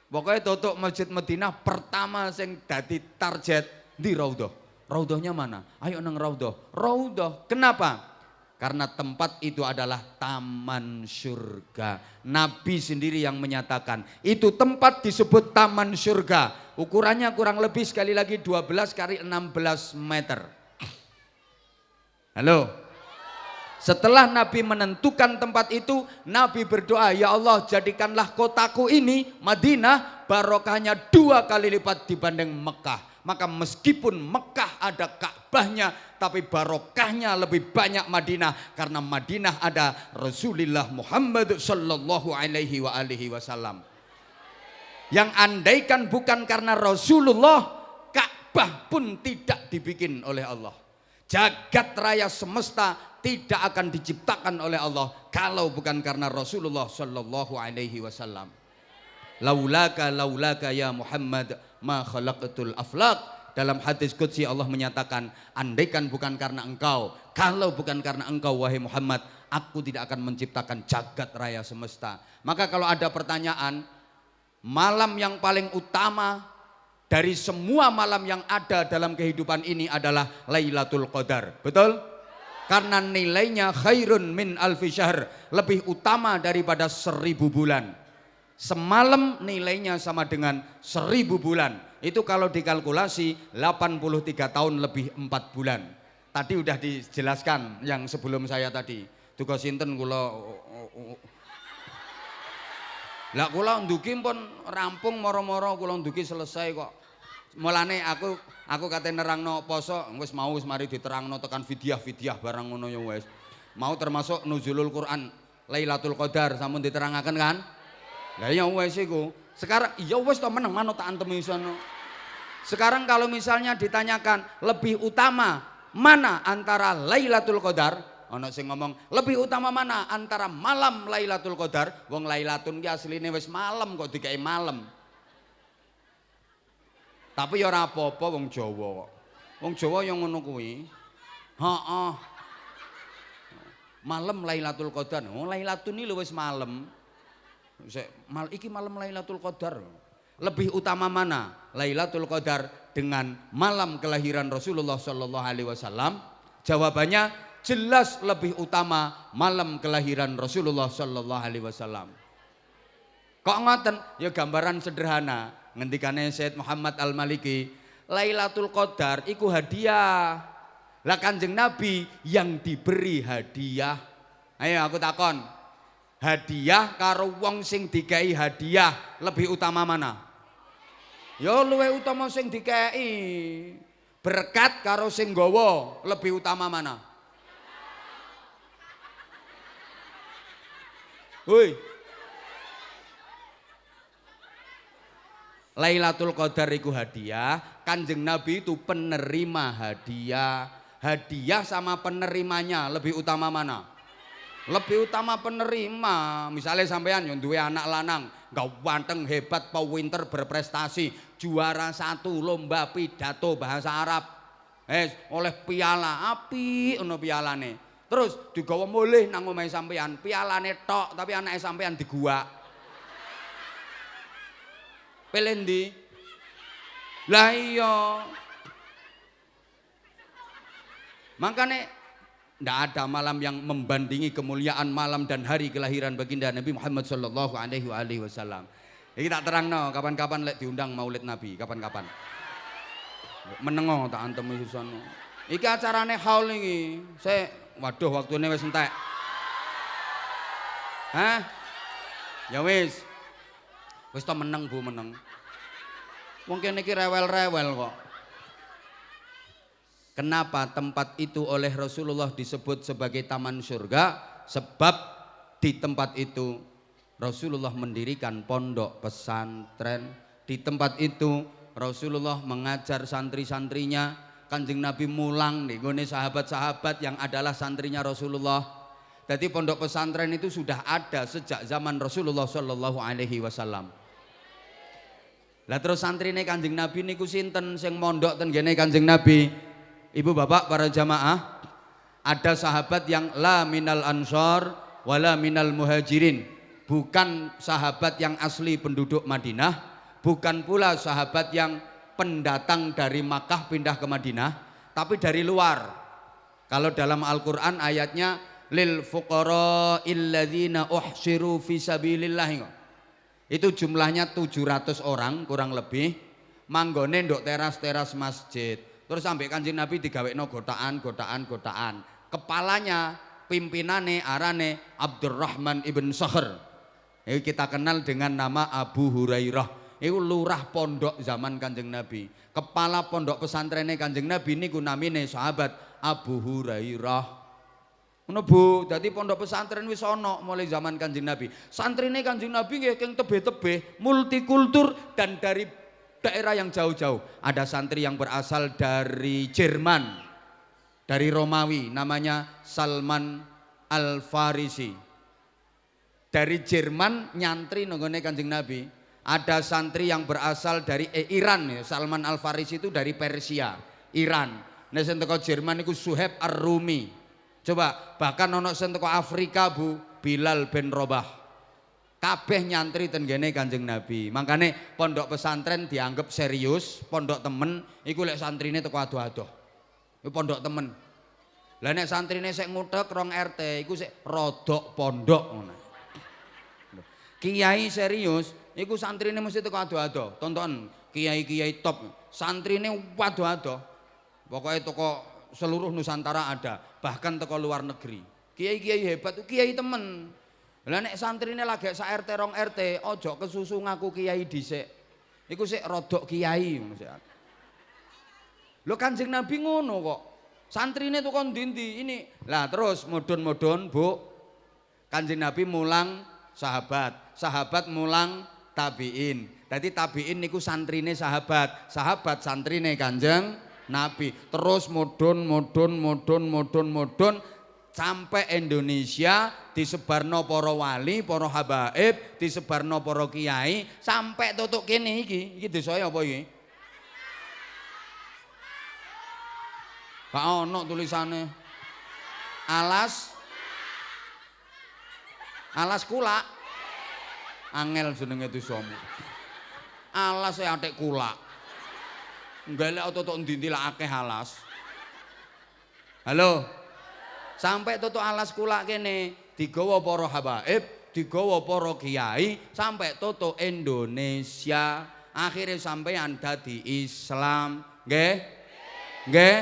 Pokoknya tutup Masjid Madinah pertama sing dadi target di Raudhah. Raudhahnya mana? Ayo nang Raudhah. Raudhah. Kenapa? Karena tempat itu adalah taman surga. Nabi sendiri yang menyatakan, itu tempat disebut taman surga. Ukurannya kurang lebih sekali lagi 12 kali 16 meter. Halo. Setelah Nabi menentukan tempat itu, Nabi berdoa, ya Allah jadikanlah kotaku ini, Madinah, barokahnya 2 kali lipat dibanding Mekah. Maka meskipun Mekah ada Ka'bahnya, tapi barokahnya lebih banyak Madinah, karena Madinah ada Rasulullah Muhammad sallallahu alaihi wa alihi wasallam. Yang andaikan bukan karena Rasulullah, Ka'bah pun tidak dibikin oleh Allah. Jagat raya semesta tidak akan diciptakan oleh Allah kalau bukan karena Rasulullah sallallahu alaihi wasallam. Laulaka ya Muhammad ma khalaqatul aflaq. Dalam hadis qudsi Allah menyatakan, andaikan bukan karena engkau, kalau bukan karena engkau wahai Muhammad, aku tidak akan menciptakan jagat raya semesta. Maka kalau ada pertanyaan, malam yang paling utama dari semua malam yang ada dalam kehidupan ini adalah Lailatul Qadar. Betul? Karena nilainya khairun min alfi syahr, lebih utama daripada 1000 bulan. Semalam nilainya sama dengan 1000 bulan. Itu kalau dikalkulasi 83 tahun lebih 4 bulan. Tadi udah dijelaskan yang sebelum saya tadi. Tugas sinten kula. Lah kula nduki pun rampung moro-moro, kula nduki selesai kok. Mulane aku kate nerangno poso wis mau wis mari diterangno tekan fidyah barang ngono ya wis. Mau termasuk nuzulul Quran. Lailatul Qadar sampun diterangaken kan? Lah ya wis iku. Sekarang ya wis to meneng manut tak antem isono. Sekarang kalau misalnya ditanyakan lebih utama mana antara Lailatul Qadar? Ana sing ngomong lebih utama mana antara malam Lailatul Qadar? Wong Lailatun ki asline wis malam kok dikei malam. Tapi ya ora apa-apa wong Jawa kok. Wong Jawa yang ngono kuwi. Heeh. Malam Lailatul Qadar. Oh, Lailatun iki lho wis malam. Iki malam Lailatul Qadar. Lebih utama mana? Lailatul Qadar dengan malam kelahiran Rasulullah sallallahu alaihi wasallam? Jawabannya jelas lebih utama malam kelahiran Rasulullah sallallahu alaihi wasallam. Kok ngoten? Ya gambaran sederhana. Ngendikane Sayyid Muhammad Al-Maliki, Lailatul Qadar iku hadiah. Lah Kanjeng Nabi yang diberi hadiah. Ayo aku takon. Hadiah karo wong sing dikai hadiah lebih utama mana? Ya luwih utama sing dikai. Berkat karo sing nggawa lebih utama mana? Hoi. Lailatul Qadar iku hadiah, Kanjeng Nabi itu penerima hadiah. Hadiah sama penerimanya lebih utama mana? Lebih utama penerima. Misalnya sampean yang duwe anak lanang, ganteng, hebat, pinter, berprestasi, juara 1 lomba pidato bahasa Arab. Oleh piala api ono pialane. Terus digawa mulih nang omahe sampean, pialane tok tapi anake sampean diguak. Pilih ndi? Lah iya. Makanya tidak ada malam yang membandingi kemuliaan malam dan hari kelahiran baginda Nabi Muhammad sallallahu alaihi wasallam. Iki tak terangno kapan-kapan lek diundang Maulid Nabi, kapan-kapan. Menengo tak antem isono. Iki acarane haul iki. Waduh waktune wis entek. Hah? Ya wis. Wis to meneng Bu, meneng. Wong kene iki rewel-rewel kok. Kenapa tempat itu oleh Rasulullah disebut sebagai taman surga? Sebab di tempat itu Rasulullah mendirikan pondok pesantren. Di tempat itu Rasulullah mengajar santri-santrinya. Kanjeng Nabi mulang nih gone sahabat-sahabat yang adalah santrinya Rasulullah. Jadi pondok pesantren itu sudah ada sejak zaman Rasulullah sallallahu alaihi wasallam. Lah terus santrine Kanjeng Nabi niku sinten sing mondok ten gene Kanjeng Nabi? Ibu bapak para jamaah, ada sahabat yang la minal ansor wala minal muhajirin, bukan sahabat yang asli penduduk Madinah, bukan pula sahabat yang pendatang dari Makkah pindah ke Madinah, tapi dari luar. Kalau dalam Al-Quran ayatnya lil fuqara illadzina uhsiru fi sabilillah, itu jumlahnya 700 orang kurang lebih, manggone nduk teras-teras masjid. Terus sampai Kanjeng Nabi digawekno gotaan. Kepalanya pimpinane arane Abdurrahman ibn Sakhr. Ini kita kenal dengan nama Abu Hurairah. Itu lurah pondok zaman Kanjeng Nabi. Kepala pondok pesantrennya Kanjeng Nabi niku namine sahabat Abu Hurairah. Ngono Bu, dadi pondok pesantren wis ana mulai zaman Kanjeng Nabi. Santrine Kanjeng Nabi nggih keng tebih-tebih, multikultur dan dari daerah yang jauh-jauh. Ada santri yang berasal dari Jerman, dari Romawi, namanya Salman Al-Farisi. Dari Jerman nyantri nonggone Kanjeng Nabi. Ada santri yang berasal dari Iran, Salman Al-Farisi itu dari Persia, Iran. Nek sing teko Jerman iku Suhaib Ar-Rumi. Coba bahkan ono sing teko Afrika Bu, Bilal bin Rabah. Kabeh nyantri ten gene Kanjeng Nabi. Makane pondok pesantren dianggap serius, pondok temen iku lek santrine teko adoh-adoh. Iku pondok temen. Lah nek santrine sik ngutek rong RT iku sik rodok pondok ngono. Kiai serius iku santrine mesti teko adoh-adoh. Tonton kiai-kiai top, santrine adoh-adoh. Pokoknya teko seluruh Nusantara ada, bahkan teko luar negeri. Kiai-kiai hebat, kiai temen. Lah nek santrine lagi sak RT rong RT, ojo kesusu ngaku kiai dhisik. Iku sik rodok kiai ngono sik. Lho Kanjeng Nabi ngono kok. Santrine tuh kon ndi ini. Lah terus mudun-mudun Bu. Kanjeng Nabi mulang sahabat, sahabat mulang tabiin. Dadi tabiin niku santrine sahabat, sahabat santrine Kanjeng Nabi. Terus mudhun sampai Indonesia disebarno para wali, para habaib, disebarno para kiai sampai tutuk kene iki. Iki desa apa iki? Gak ono tulisane. Alas kulak. Angel jenenge desamu. Alas e atik kulak. Nggak tutuk ndi lah akeh alas. Halo. Sampai tutuk alas kulak kene digawa para habaib, digawa para kiai sampai tutuk Indonesia. Akhirnya sampean dadi Islam. Nggih? Nggih?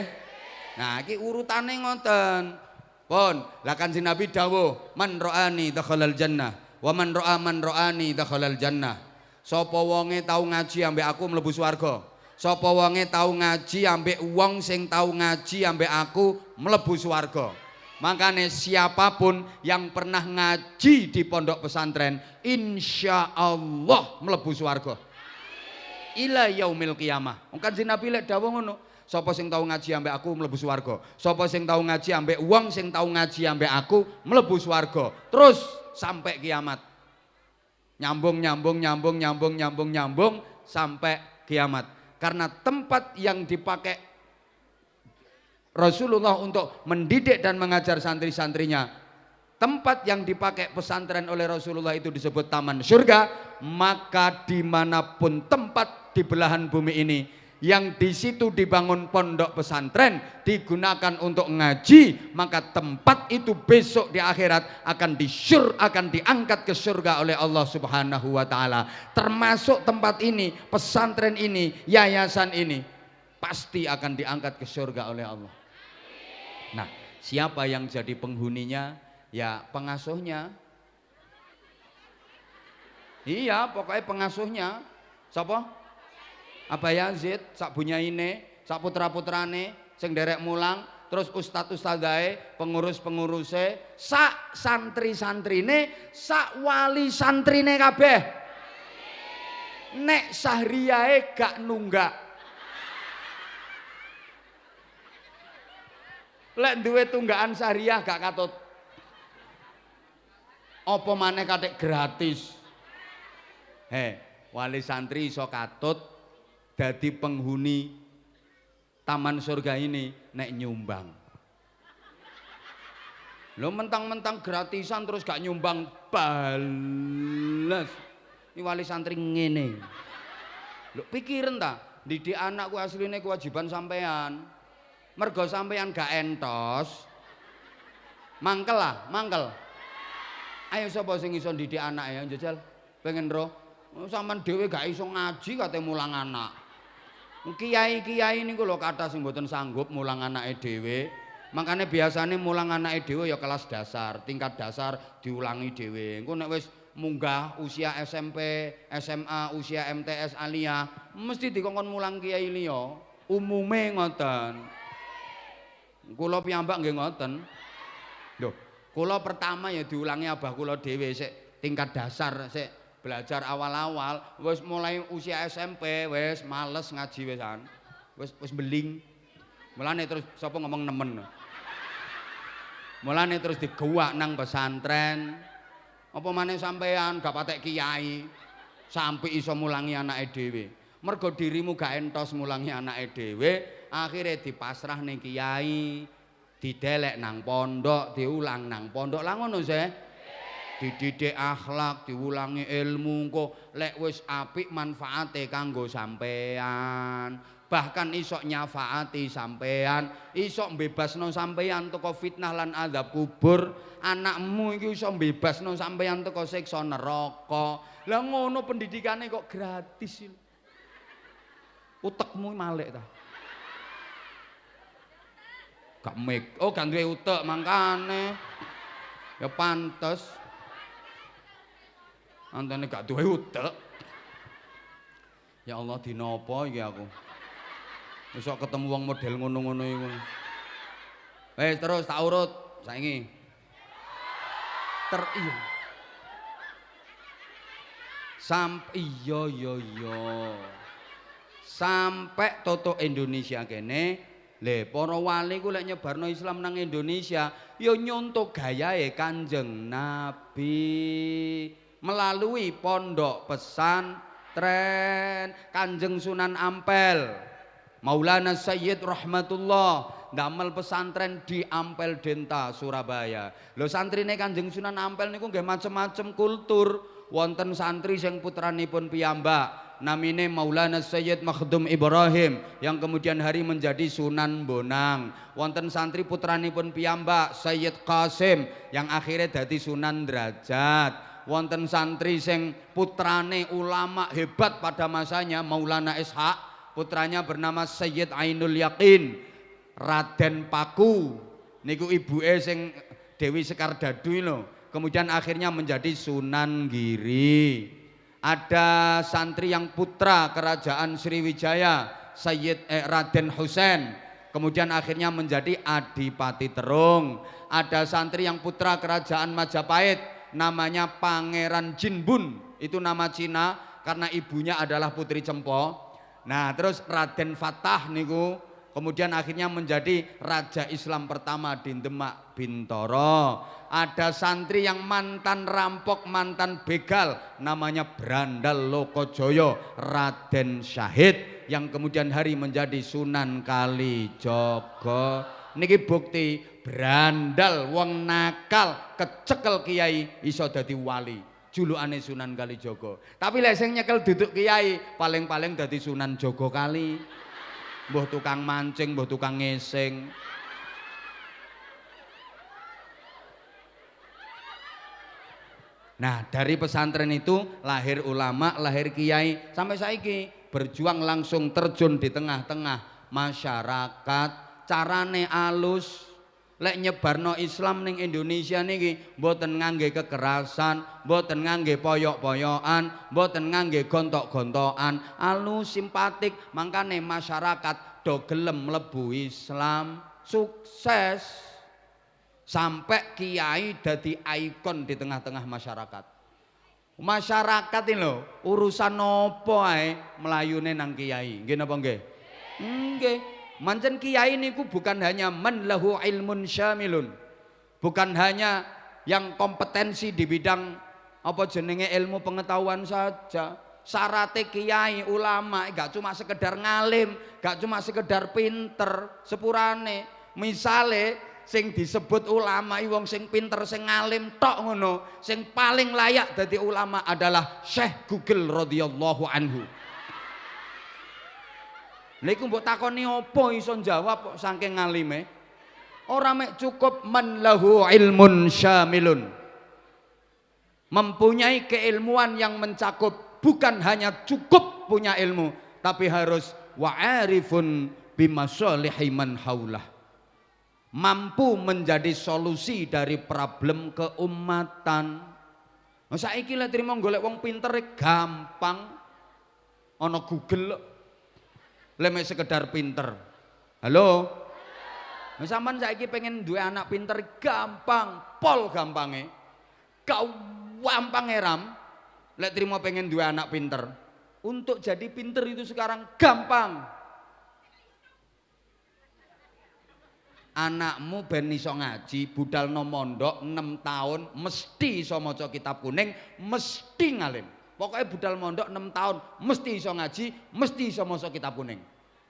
Nah, iki urutane ngoten. Pun, lah Kanjeng Nabi dawuh, "Man ra'ani dakhalal jannah, wa man ra'ani dakhalal jannah." Sapa wonge tau ngaji ambek aku mlebu swarga. Sapa wonge tau ngaji ambek wong sing tau ngaji ambek aku mlebu swarga. Makanya siapapun yang pernah ngaji di pondok pesantren, insya Allah mlebu swarga. Ila yaumil qiyamah. Kanjeng Nabi lek dawuh ngono. Sapa sing tau ngaji ambek aku mlebu swarga. Sapa sing tau ngaji ambek wong sing tau ngaji ambek aku mlebu swarga. Terus sampai kiamat. Nyambung sampai kiamat. Karena tempat yang dipakai Rasulullah untuk mendidik dan mengajar santri-santrinya, tempat yang dipakai pesantren oleh Rasulullah itu disebut taman surga. Maka dimanapun tempat di belahan bumi ini yang di situ dibangun pondok pesantren digunakan untuk ngaji, maka tempat itu besok di akhirat akan akan diangkat ke surga oleh Allah Subhanahu wa taala. Termasuk tempat ini, pesantren ini, yayasan ini pasti akan diangkat ke surga oleh Allah. Nah, siapa yang jadi penghuninya? Ya pengasuhnya. Iya, pokoknya pengasuhnya. Siapa? Abah Yazid, sak bunyaine, sak putra-putrane sing derek mulang, terus ustad-ustadae, pengurus-penguruse, sak santri-santrine, sak wali santrine kabeh. Nek sahriyae gak nunggak. Lek duwe tunggakan sahriyah gak katut. Apa maneh katik gratis. Wali santri iso katut dadi penghuni taman surga ini nek nyumbang. Lo mentang-mentang gratisan terus gak nyumbang bales. Ini wali santri ngene. Lo pikirin ta, didik anak ku asline kewajiban sampean. Mergo sampean gak entos. Mangkel lah, mangkel. Ayo sapa sing iso didik anak ya njajal. Pengen roh. Sampean dhewe gak iso ngaji kate mulang anak. Kiai-kiai niku lho kathah sing mboten sanggup mulang anake dhewe. Makane biasane mulang anake dhewe ya kelas dasar, tingkat dasar diulangi dhewe. Engko nek wis munggah usia SMP, SMA, usia MTS Alia, mesti dikongkon mulang kiai liya. Umume ngoten. Kula piyambak nggih ngoten. Lho, kula pertama ya diulangi abah kula dhewe sik tingkat dasar sik. Belajar awal-awal, wis mulai usia SMP, wis males ngaji wisan, wis beling. Mulane terus sapa ngomong nemen. Mulane terus digewak nang pesantren. Apa maneh sampean gak patek kiai, sampai iso mulangi anake dhewe. Mergo dirimu gak entos mulangi anake dhewe, akhirnya dipasrah ning kiai, didelek nang pondok, diulang nang pondok. Lah ngono sih. Dididik akhlak, diulangi ilmu, kok lek wis apik manfaate kanggo sampean. Bahkan iso nyafaati sampean, iso mbebasno sampean teko fitnah lan azab kubur. Anakmu iki iso mbebasno sampean teko siksa neraka. Lah ngono pendidikane kok gratis. Utekmu malek ta. Gak mek. Oh, gak duwe utek mangkane. Ya pantes. Antene gak duwe utek. Ya Allah dina apa iki aku? Wis ketemu wong model ngono-ngono iku. Wis terus tak urut saiki. iya. Iya. Sampai toto Indonesia kene, le para wali ku lek nyebarno Islam nang Indonesia, yo nyontok gayahe Kanjeng Nabi melalui pondok pesantren Kanjeng Sunan Ampel. Maulana Sayyid Rahmatullah damel pesantren di Ampel Denta Surabaya. Lho santrine Kanjeng Sunan Ampel niku nggih macem-macem kultur. Wonten santri sing putranipun piyambak namine Maulana Sayyid Makhdum Ibrahim yang kemudian hari menjadi Sunan Bonang. Wonten santri putranipun piyambak Sayyid Qasim yang akhirnya dadi Sunan Derajat. Wonten santri sing putrane ulama hebat pada masanya Maulana Ishaq. Putranya bernama Sayyid Ainul Yakin, Raden Paku. Niku ibuke sing Dewi Sekar Dadu lho. Kemudian akhirnya menjadi Sunan Giri. Ada santri yang putra kerajaan Sriwijaya, Sayyid Raden Husain. Kemudian akhirnya menjadi Adipati Terung. Ada santri yang putra kerajaan Majapahit, namanya Pangeran Jinbun. Itu nama Cina karena ibunya adalah Putri Cempo. Nah terus Raden Fatah niku kemudian akhirnya menjadi Raja Islam pertama di Demak Bintoro. Ada santri yang mantan rampok, mantan begal, namanya Brandal Lokojoyo, Raden Syahid, yang kemudian hari menjadi Sunan Kalijogo. Niki bukti Brandal wong nakal kecekel kiai iso dadi wali. Julukane Sunan Kalijogo. Tapi lek sing nyekel duduk kiai paling-paling dadi Sunan Jogo Kali. Mbuh tukang mancing, mbuh tukang ngesing. Nah, dari pesantren itu lahir ulama, lahir kiai, sampai saiki berjuang langsung terjun di tengah-tengah masyarakat. Carane alus. Lek nyebarno Islam ning Indonesia niki mboten ngangge kekerasan, mboten ngangge poyok-poyokan, mboten ngangge gontok-gontokan, alus simpatik, mangkane masyarakat do gelem mlebu Islam, sukses. Sampai kiai dadi ikon di tengah-tengah masyarakat. Masyarakat ini lho, urusan nopo ae melayune nang kiai. Nggih napa nggih? Nggih. Mancen kiai niku bukan hanya man lahu ilmun syamilun, bukan hanya yang kompetensi di bidang apa jenenge ilmu pengetahuan saja. Syaratnya kiai ulama gak cuma sekedar ngalim, gak cuma sekedar pinter sepurane. Misale sing disebut ulama wong sing pinter sing ngalim tok ngono, sing paling layak dadi ulama adalah Syekh Google radhiyallahu anhu. Lha iku mbok takoni apa iso jawab saking ngalime? Ora mek cukup man lahu ilmun syamilun. Mempunyai keilmuan yang mencakup, bukan hanya cukup punya ilmu, tapi harus wa'arifun bimasalihi man haulah. Mampu menjadi solusi dari problem keumatan. Nah, saiki lek trimo golek wong pinter gampang. Ana Google lemek sekedar pinter. Halo? Nah, sampean saiki pengen duwe anak pinter gampang, pol gampange. Gampang eram. Lek trimo pengen duwe anak pinter. Untuk jadi pinter itu sekarang gampang. Anakmu ben iso ngaji, budal no mondok 6 tahun mesti iso maca kitab kuning, mesti ngalim. Pokoknya budal mondok 6 tahun mesti iso ngaji, mesti iso maca kitab kuning.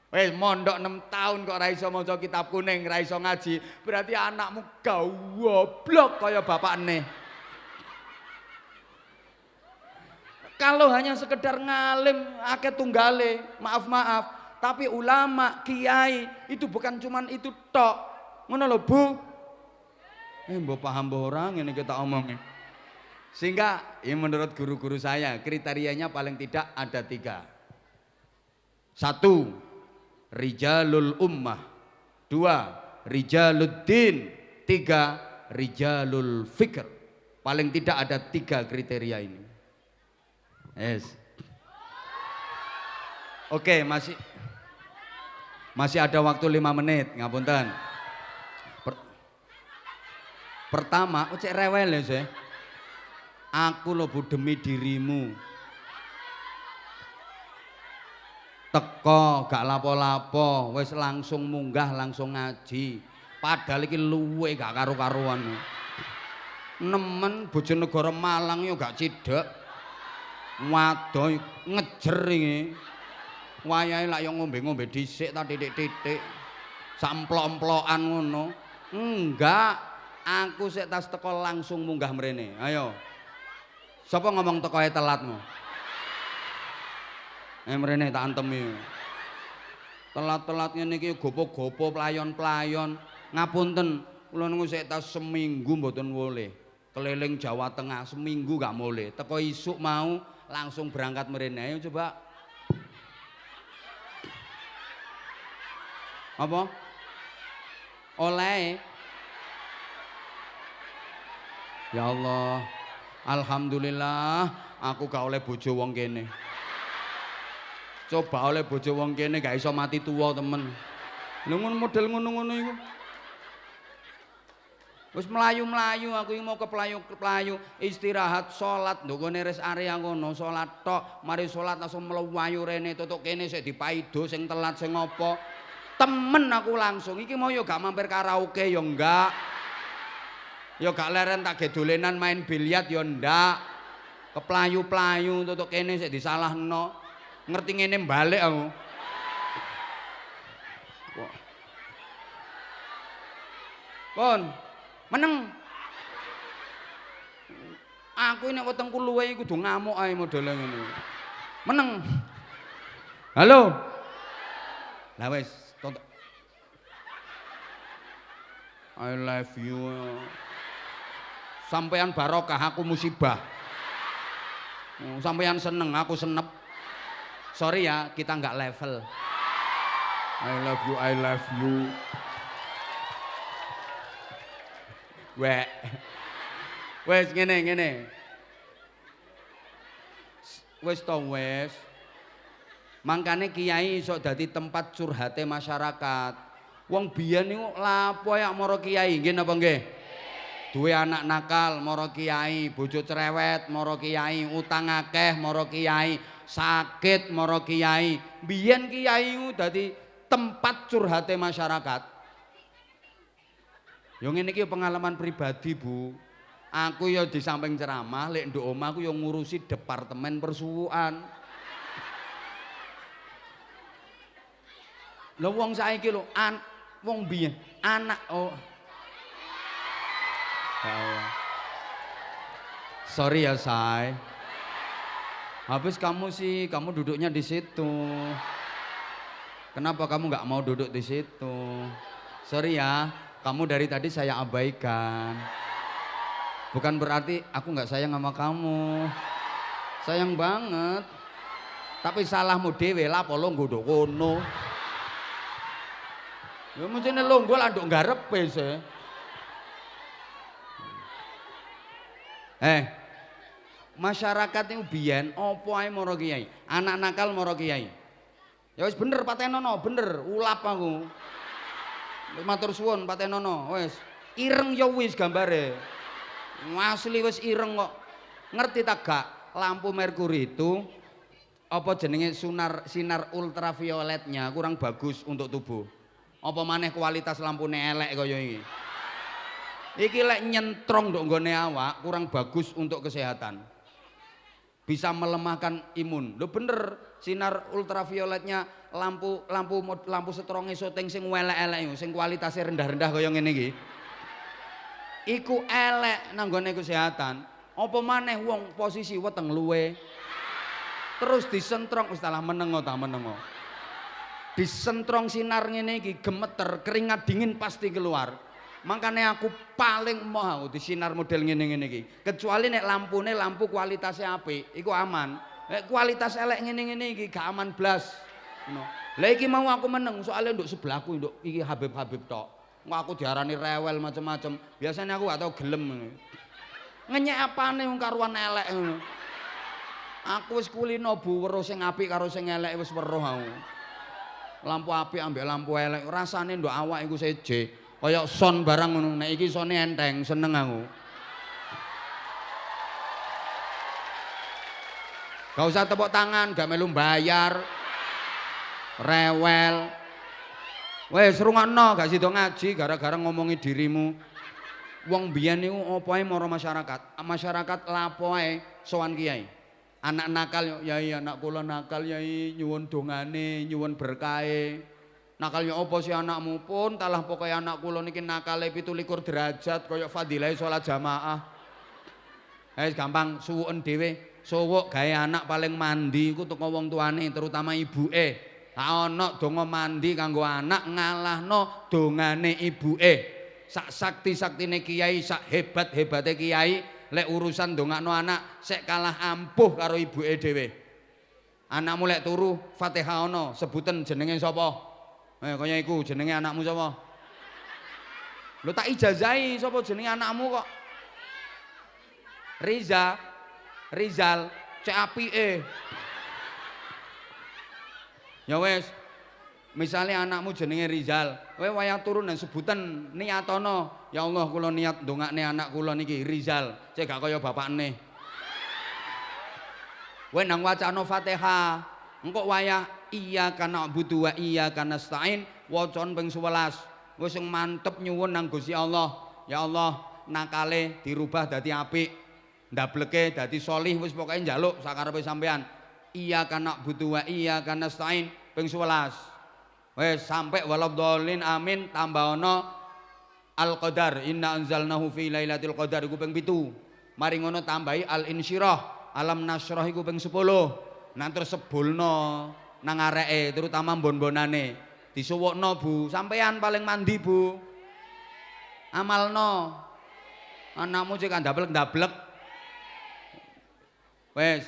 Wes mondok 6 tahun kok ora iso maca kitab kuning, ora iso ngaji, berarti anakmu goblok kaya bapakne. Kalau hanya sekedar ngalim akeh tunggale, maaf, tapi ulama, kiai itu bukan cuman itu tok. Ngono lho, Bu. Mbok paham mbok ora ngene kita omongin. Sehingga ya menurut guru-guru saya kriterianya paling tidak ada 3. 1. Rijalul ummah. 2. Rijaluddin. 3. Rijalul fikr. Paling tidak ada 3 kriteria ini. Yes. Oke, masih ada waktu 5 menit, ngapunten. Pertama, cek rewel ya saya. Aku lho Bu demi dirimu. Teko gak lapo-lapo, wis langsung munggah langsung ngaji. Padahal iki luwe gak karu-karuan. Nemen Bojonegoro Malang yo gak cidhek. Waduh ngejer iki. Wayahe lak yo ngombe-ngombe dhisik ta titik-titik. Samplok-emplokan ngono. Enggak, aku sik tas teko langsung munggah mrene. Ayo. Sapa ngomong tekoe telatmu? Mrene tak antemi. Telat-telat ngene iki gopo-gopo playon-playon. Ngapunten, kula niku sik tas seminggu mboten woleh. Keliling Jawa Tengah seminggu gak boleh. Teko isuk mau langsung berangkat mrene. Ayo coba. Apa? Oleh. Ya Allah. Alhamdulillah aku gak oleh bojo wong kene. Coba oleh bojo wong kene gak iso mati tuwa temen. Lha ngono model ngono-ngono iku. Wis mlayu-mlayu aku iki mau keplayu-keplayu istirahat salat ndokone res area ngono salat tok mari salat langsung mlayu rene tutuk kene sik dipaido sing telat sing apa temen aku langsung iki mau yo gak mampir karaoke yo enggak yo gak leren tak gedolenan main biliar yo ndak keplayu-playu tutuk kene sik disalahno ngerti ngene balik aku Kon meneng aku ini wetengku luwe kudu ngamuk ae modele ngene meneng halo lah wis tonton I love you sampean barokah aku musibah sampean seneng aku senep sorry ya kita nggak level I love you Wek. Wes ngene. Wes to wes. Mangkane kiai iso dadi tempat curhate masyarakat. Wong biyen niku lapo ya mara kiai, nggih napa nggih? Duwe anak nakal mara kiai, bojo cerewet mara kiai, utang akeh mara kiai, sakit mara kiai. Biyen kiai ku dadi tempat curhate masyarakat. Yo ngene iki pengalaman pribadi, Bu. Aku yo di samping ceramah, lek nduk omahku yo ngurusi departemen persuwukan. Lho wong saiki lho, wong biyen anak Sorry ya, Say. Habis kamu duduknya di situ. Kenapa kamu nggak mau duduk di situ? Sorry ya. Kamu dari tadi saya abaikan. Bukan berarti aku nggak sayang sama kamu. Sayang banget. Tapi salahmu dhewe lah apa lo nggodho kono. Ya mestine longgo lah nduk ngarepe sih. Masyarakat itu biyen apa ae mara kiai. Anak nakal mara kiai. Ya wis bener patenono, bener ulap aku. Matur suwun patenono wis ireng ya wis gambare asli wis ireng kok ngerti tak gak lampu merkuri itu apa jenenge sinar ultravioletnya kurang bagus untuk tubuh apa maneh kualitas lampune elek kaya iki lek nyentrong nduk nggone awak kurang bagus untuk kesehatan bisa melemahkan imun lho bener sinar ultravioletnya lampu setronge syuting sing elek-elek sing kualitasnya rendah-rendah kaya ngene iki iku elek nang nggone kesehatan apa maneh wong posisi weteng luwe terus disentrong wis talah menengo disentrong sinar ngene iki gemeter keringat dingin pasti keluar makanya aku paling mau di sinar model ngene-ngene iki kecuali nek lampune lampu kualitasnya apik iku aman nek kualitas elek ngene-ngene iki gak aman blas ngono lha iki mau aku meneng soalnya nduk sebelahku nduk iki Habib tok engko aku diarani rewel macam-macam biasanya aku gak tau gelem ngenyek apane wong karuan elek ngono aku wis kulino Bu weruh sing apik karo sing elek wis weruh aku lampu apik ambek lampu elek rasane nduk awak iku seje kaya son barang ngono nek iki sone enteng seneng aku Gak usah tepuk tangan, gak melu bayar. Rewel. Wes rungokno gak sida ngaji gara-gara ngomongi dirimu. Wong biyen niku apa ae mara masyarakat. Masyarakat lapo ae sowan kiai. Anak nakal yo, yai anak kula nakal yai nyuwun dongane, nyuwun berkahe. Nakal yo apa sih anakmu pun talah pokoke anak kula niki nakale 17 derajat kaya fadilahe salat jamaah. Gampang suwuken dhewe. Suwuk gawe anak paling mandi iku teko wong tuane terutama ibuke. Ha ana donga mandi kanggo anak ngalahno dongane ibuke. Sak sakti-saktine kiai, sak hebat-hebate kiai, lek urusan ndongakno anak sek kalah ampuh karo ibuke dhewe. Anakmu lek turu Fatihah ana, sebuten jenenge sapa? Kaya iku jenenge anakmu sapa? Lho tak ijazahi sapa jenenge anakmu kok? Rizal, cek apike. Ya wes, misalnya anakmu jenenge Rizal, kowe wayah turun dan sebutan niatono. Ya Allah, kula niat ndongakne anak kula niki Rizal, cek gak kaya bapakne. Kowe nang wacana Fatihah, engko wayah iyyaka na'budu wa iyyaka nasta'in, wacan ping 11. Wis sing mantep nyuwun nang Gusti Allah. Ya Allah, nakale dirubah dadi apik. Ndableke dadi solih wis pokoke njaluk sakarepe sampean. Iyyaka na'budu wa iyyaka nasta'in ping 11. Wis sampai waladhdallin amin tambah ana al-qadar inna anzalnahu fi lailatul qadar iku ping 7. Mari ngono tambahi al-insyirah alam nasrah iku ping 10. Nah terus sebulno nang areke terutama mbon-bonane disuwukno Bu, sampean paling mandi Bu. Amalno. Anakmu cek ndablek-ndablek. Wes,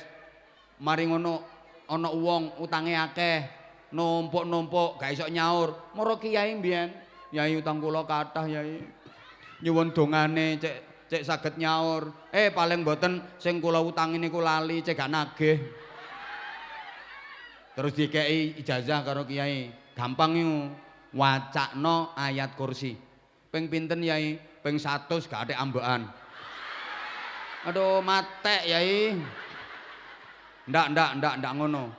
mari ngono ana wong utange akeh, numpuk-numpuk gak iso nyaur. Mara kiai mbiyen, yai utang kula kathah yai. Nyuwun dongane cek saged nyaur. Paling mboten sing kula utangi niku lali cek gak nagih. Terus dikei ijazah karo kiai. Gampang iku. Wacakno ayat kursi. Ping pinten yai? Ping 100 gak atek ambekan. Aduh matek yai. Ndak ngono.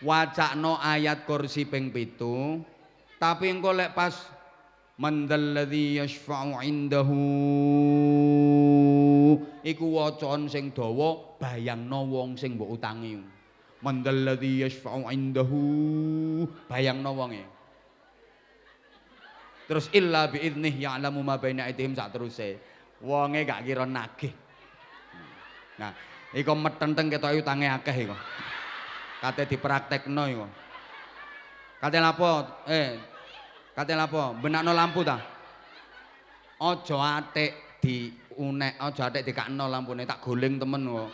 Wacakno ayat kursi ping 7, tapi engko lek pas mandalladzi yashfa'u indahu iku wacan sing dawa bayangno wong sing mbok utangi. Mandalladzi yashfa'u indahu bayangno wonge. Terus illa biiznih ya'lamu ma baina aydihim sak teruse. Wonge gak kira nagih. Nah, iku metenteng ketok utange akeh iku. Kate dipraktekno iku. Kate lapo? Kate lapo? Benakno lampu ta? Aja atik diunek, aja atik dikakno lampune, tak goling temen kok.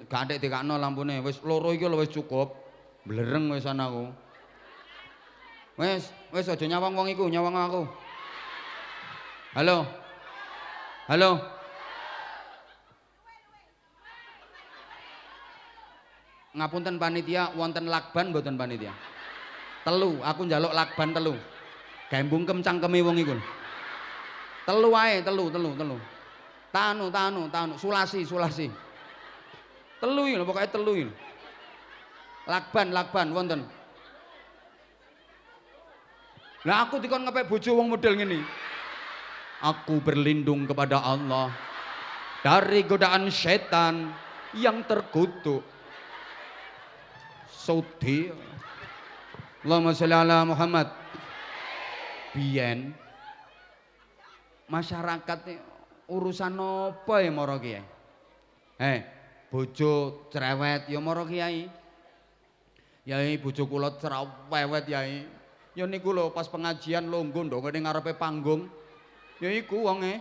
Gak atik dikakno lampune, wis loro iki lho wis cukup. Blereng wis anakku. Wis aja nyawang wong iku, nyawang aku. Halo. Halo. Ngapunten panitia wonten lakban mboten panitia? Telu, aku njaluk lakban telu. Gawe mbungkem cangkeme wong iku. Telu wae, telu. Tanu, sulasi. Telu iki lho, pokoke telu iki. Lakban wonten. Lah aku dikon ngepek bojo wong model ngene. Aku berlindung kepada Allah dari godaan setan yang terkutuk. Saudi. Allahumma sholli ala Muhammad. Biyen masyarakat urusan apa ya mara kiai? Bojo cerewet ya mara kiai. Yai bojo kula cerewet yai. Ya niku lho pas pengajian longgo ndonga ning ngarepe panggung. Ya iku wonge.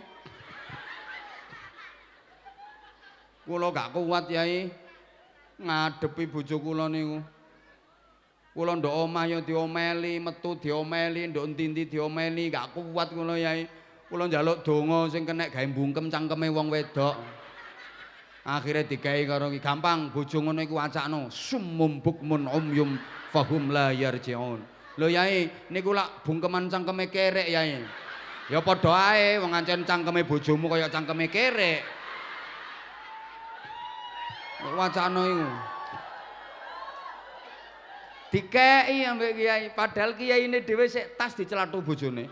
Kula gak kuat yai ngadepi bojo kula niku. Kula ndok omah ya diomeli, metu diomeli, ndok ndi-ndi diomeli, gak kuat kula yai. Kula njaluk donga sing kenek gawe mbungkem cangkeme wong wedok. Akhire digawe karo gampang bojo ngono iku wacakno summum bukmun umyum fahum la yarji'un. Lho yai niku lak bungkeman cangkeme kerek yai. Ya padha ae wong ancen cangkeme bojomu kaya cangkeme kerek. Wacana iku. Dikei ambek kiai, padahal kiyaine dhewe sik tas dicelathu bojone.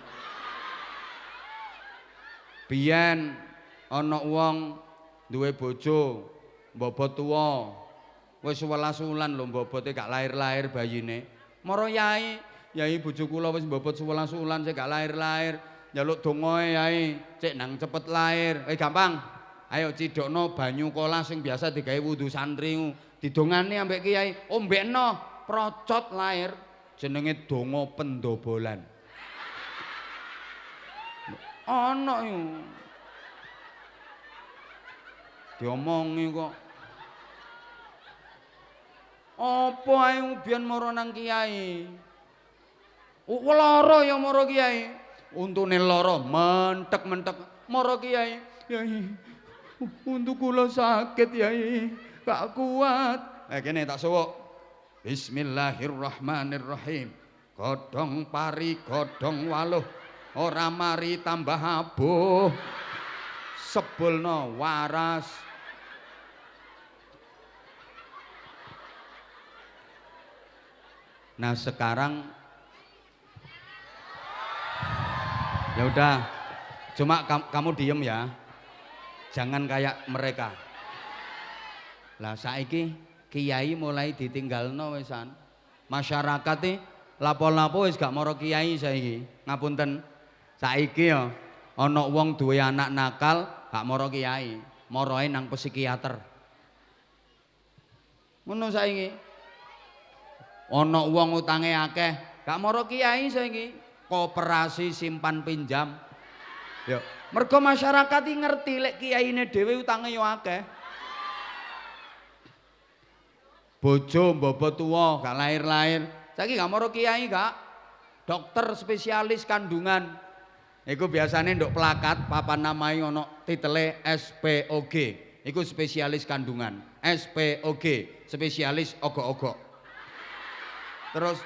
Biyen ana wong duwe bojo, mbobot tuwa. Wis 11 wulan lho mbobote gak lahir-lahir bayine. Mara yai, yai bojo kula wis mbobot 11 wulan sik gak lahir-lahir. Njaluk dongae yai, cek nang cepet lahir. Gampang. Ayo cidokno banyu kolah sing biasa digawe wudu santri. Didongani ambek kiai, ombekno procot lahir. Jenenge donga pendobolan. Ana iku. Diomongi kok. Apa ae biyen mara nang kiai? Lara ya mara kiai. Untune lara mentek-mentek mara kiai. Yai, untu kula sakit yai, gak kuat. Kene tak suwuk. Bismillahirrahmanirrahim. Godhong pari, godhong waluh, ora mari tambah abuh. Sebulna waras. Nah sekarang ya udah, cuma kamu diem ya, jangan kayak mereka. Lah saiki kiai mulai ditinggalno wisan. Masyarakat lapo-lapo wis gak mara kiai saiki. Ngapunten. Saiki ya ana wong duwe anak nakal gak mara kiai, marae nang psikiater. Ngono saiki. Ana wong utange akeh, gak mara kiai saiki, koperasi simpan pinjam. Ya, mergo masyarakat iki ngerti lek kiyaine dhewe utange yo akeh. Bojo mbobot tuwa, gak lahir-lahir. Saiki gak mara kiai gak. Dokter spesialis kandungan. Iku biasane nduk plakat papan namae ana titele SPOG. Iku spesialis kandungan. SPOG, spesialis ogok-ogok. Terus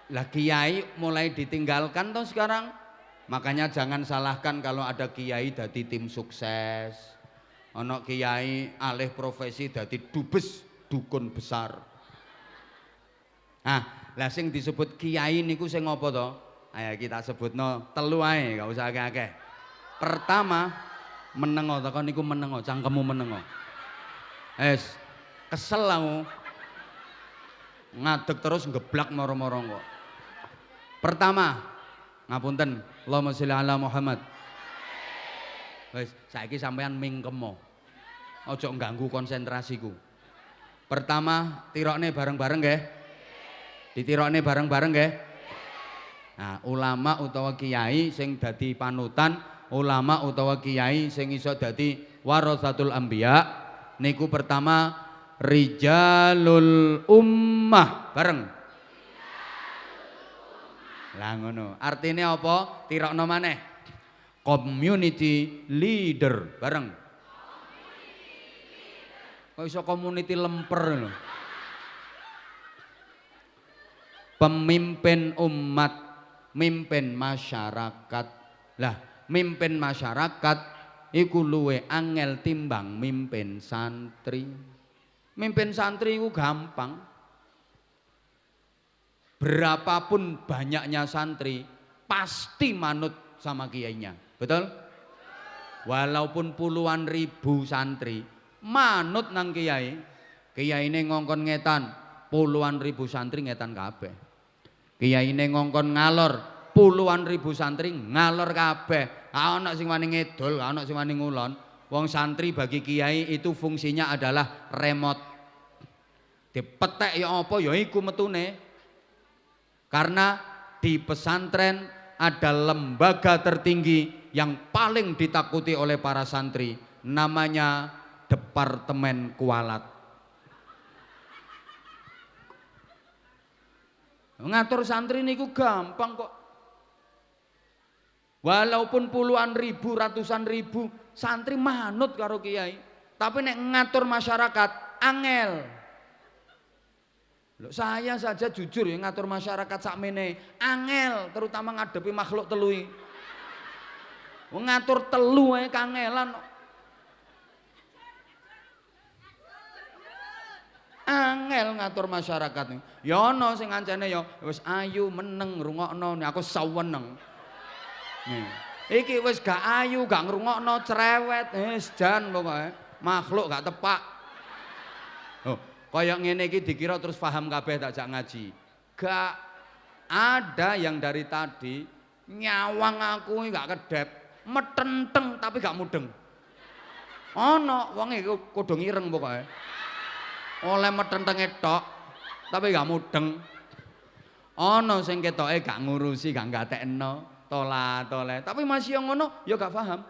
lah kiai mulai ditinggalkan toh sekarang. Makanya jangan salahkan kalau ada kiai dadi tim sukses. Ana kiai alih profesi dadi dubes dukun besar. Nah, lah sing disebut kiai niku sing apa to? Ayo kita sebutno telu ae, gak usah akeh-akeh. Pertama, menengo to niku menengo, cangkemmu menengo. Kesel aku. Ngadeg terus ngeblak moro-moro kok. Pertama, ngapunten, Allahumma sholli ala Muhammad. Wis, saiki sampean mingkemo. Aja ngganggu konsentrasiku. Pertama, tirokne bareng-bareng nggih. Ditirokne bareng-bareng nggih. Nah, ulama utawa kiai sing dadi panutan, ulama utawa kiai sing iso dadi warasatul anbiya niku pertama rijalul ummah bareng. Lah ngono. Artine apa? Tirokno maneh. Community leader bareng. Kok iso community lemper lho. Pemimpin umat, mimpin masyarakat. Lah, mimpin masyarakat iku luwe angel timbang mimpin santri. Mimpin santri itu gampang. Berapapun banyaknya santri, pasti manut sama kiainya. Betul? Walaupun puluhan ribu santri, manut nang kiai. Kiyaine ngongkon ngetan, puluhan ribu santri ngetan kabeh. Kiyaine ngongkon ngalor, puluhan ribu santri ngalor kabeh. Ana sing wani ngedol, ana sing wani ngulon. Wong santri bagi kiai itu fungsinya adalah remote. Dipetek ya apa ya iku metune. Karena di pesantren ada lembaga tertinggi yang paling ditakuti oleh para santri, namanya Departemen Kualat. Ngatur santri niku gampang kok. Walaupun puluhan ribu, ratusan ribu santri manut karo kiai, tapi nek ngatur masyarakat angel. Loh, saya saja jujur ya ngatur masyarakat sakmene angel, terutama ngadepi makhluk telu iki. Ngatur telu ae kangelan. angel ngatur masyarakat. Ya ana sing ancene ya wis ayu meneng ngrungokno aku saweneng. Iki wis gak ayu, gak ngrungokno cerewet, wis jan pokoke. Makhluk gak tepak. Oh, kaya ngene iki dikira terus paham kabeh tak jak ngaji. Gak ada yang dari tadi nyawang aku gak kedep, metenteng tapi gak mudeng. Ana wong iki kudu ireng pokoke. Oleh metentenge tok tapi gak mudeng. Ana sing ketoke gak ngurusi, gak gatekno, tola-tole, tapi masih yang ngono ya gak paham.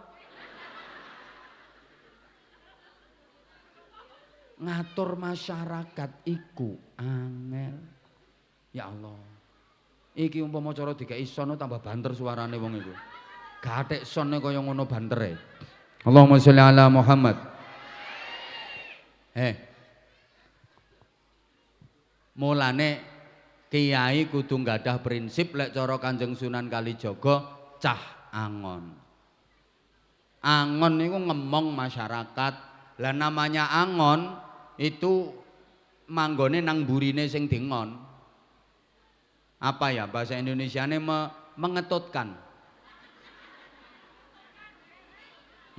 Ngatur masyarakat iku angel. Ya Allah. Iki umpama cara dikeki sono tambah banter suarane wong iku. Gathek sone kaya ngono bantere. Allahumma sholli ala Muhammad. Mulane kiai kudu nggadah prinsip lek cara Kanjeng Sunan Kalijaga cah angon. Angon niku ngemong masyarakat. Lah namanya angon itu manggone nang burine sing dingon. Apa ya bahasa Indonesiane mengetutkan.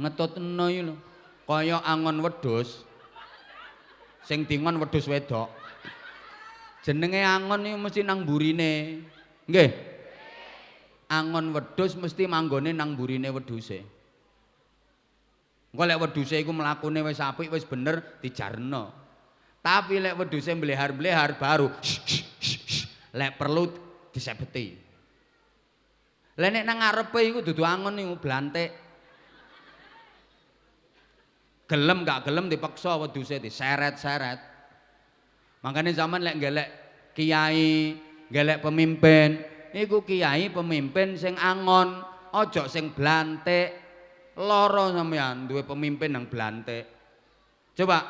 Ngetutno iki lho. Kaya angon wedhus. Sing dingon wedhus wedok. Jenenge angon iki mesti nang burine. Nggih. Angon wedhus mesti manggone nang burine wedhuse. Engko lek wedhuse iku mlakune wis apik wis bener dijarno. Tapi lek wedhuse mblehar-mblehar baru lek perlu disebeti. Lek nek nang ngarepe iku dudu angon iku blantik. Gelem gak gelem dipaksa wedhuse diseret-seret. Makanya zaman lek gelek kiai, gelek pemimpin, iku kiai pemimpin sing angon, ojo sing blantik. Loro sampean duwe pemimpin yang blantik. Coba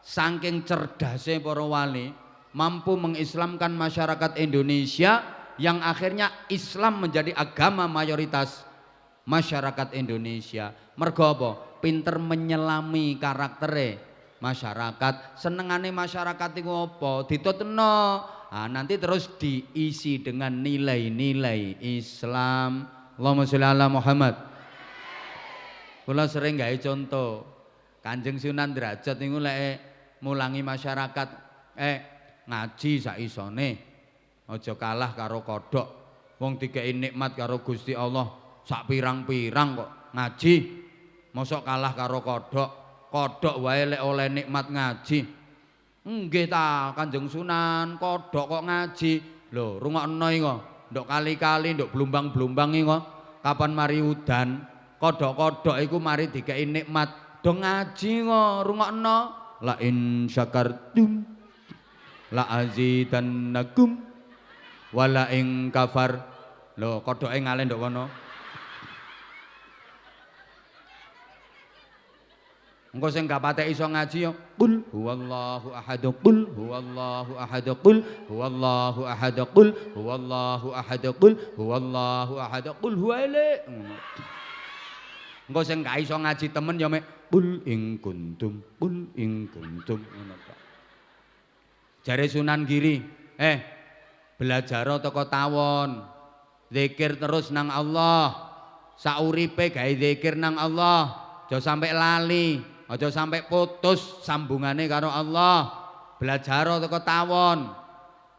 saking cerdasnya para wali mampu mengislamkan masyarakat Indonesia yang akhirnya Islam menjadi agama mayoritas masyarakat Indonesia. Mergo apa? Pinter menyelami karaktere masyarakat. Senengane masyarakat iku apa? Ditutno. Nanti terus diisi dengan nilai-nilai Islam. Allahumma sholli ala Muhammad. Kula sering gawe contoh. Kanjeng Sunan Derajat niku lek mulangi masyarakat ngaji sak isone. Aja kalah karo kodhok. Wong dikeki nikmat karo Gusti Allah sak pirang-pirang kok ngaji. Mosok kalah karo kodhok. Kodhok wae lek oleh nikmat ngaji. Nggih ta Kanjeng Sunan, kodhok kok ngaji. Lho, rungokno iki. Ndok kali-kali, ndok blumbang-blumbang iki kok. Kapan mari udan, kodhok-kodhok iku mari dikeki nikmat. Do ngaji kok, rungokno. La in syakartum la azidannakum wala ing kafar. Lho, kodhoke ngale ndok kono. Engko sing gak patek iso ngaji ya qul huwallahu ahad qul huwallahu ahad qul huwallahu ahad qul huwallahu ahad qul huwallahu ahad qul huwale. Engko sing gak iso ngaji temen ya mek qul ing kuntum ngono tok. Jare Sunan Giri, belajar teko tawon. Zikir terus nang Allah. Sauripe gawe zikir nang Allah. Aja sampai lali. Aja sampai putus sambungane karo Allah. Belajar teko tawon.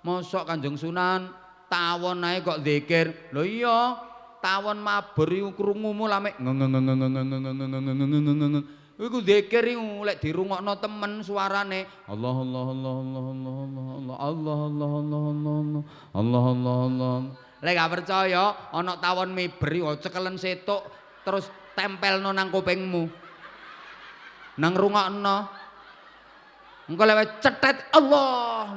Mosok Kanjeng Sunan tawon ae kok zikir. Lho iya, tawon mabur iku krungumu lame. Iku zikir iku lek dirungokno temen suarane. Allah Allah Allah Allah Allah Allah Allah Allah Allah Allah Allah Allah Allah. Lek gak percaya ana tawon miber iku cekelen setuk terus tempelno nang kupingmu. Nang rungokno. Engko lek cetet Allah.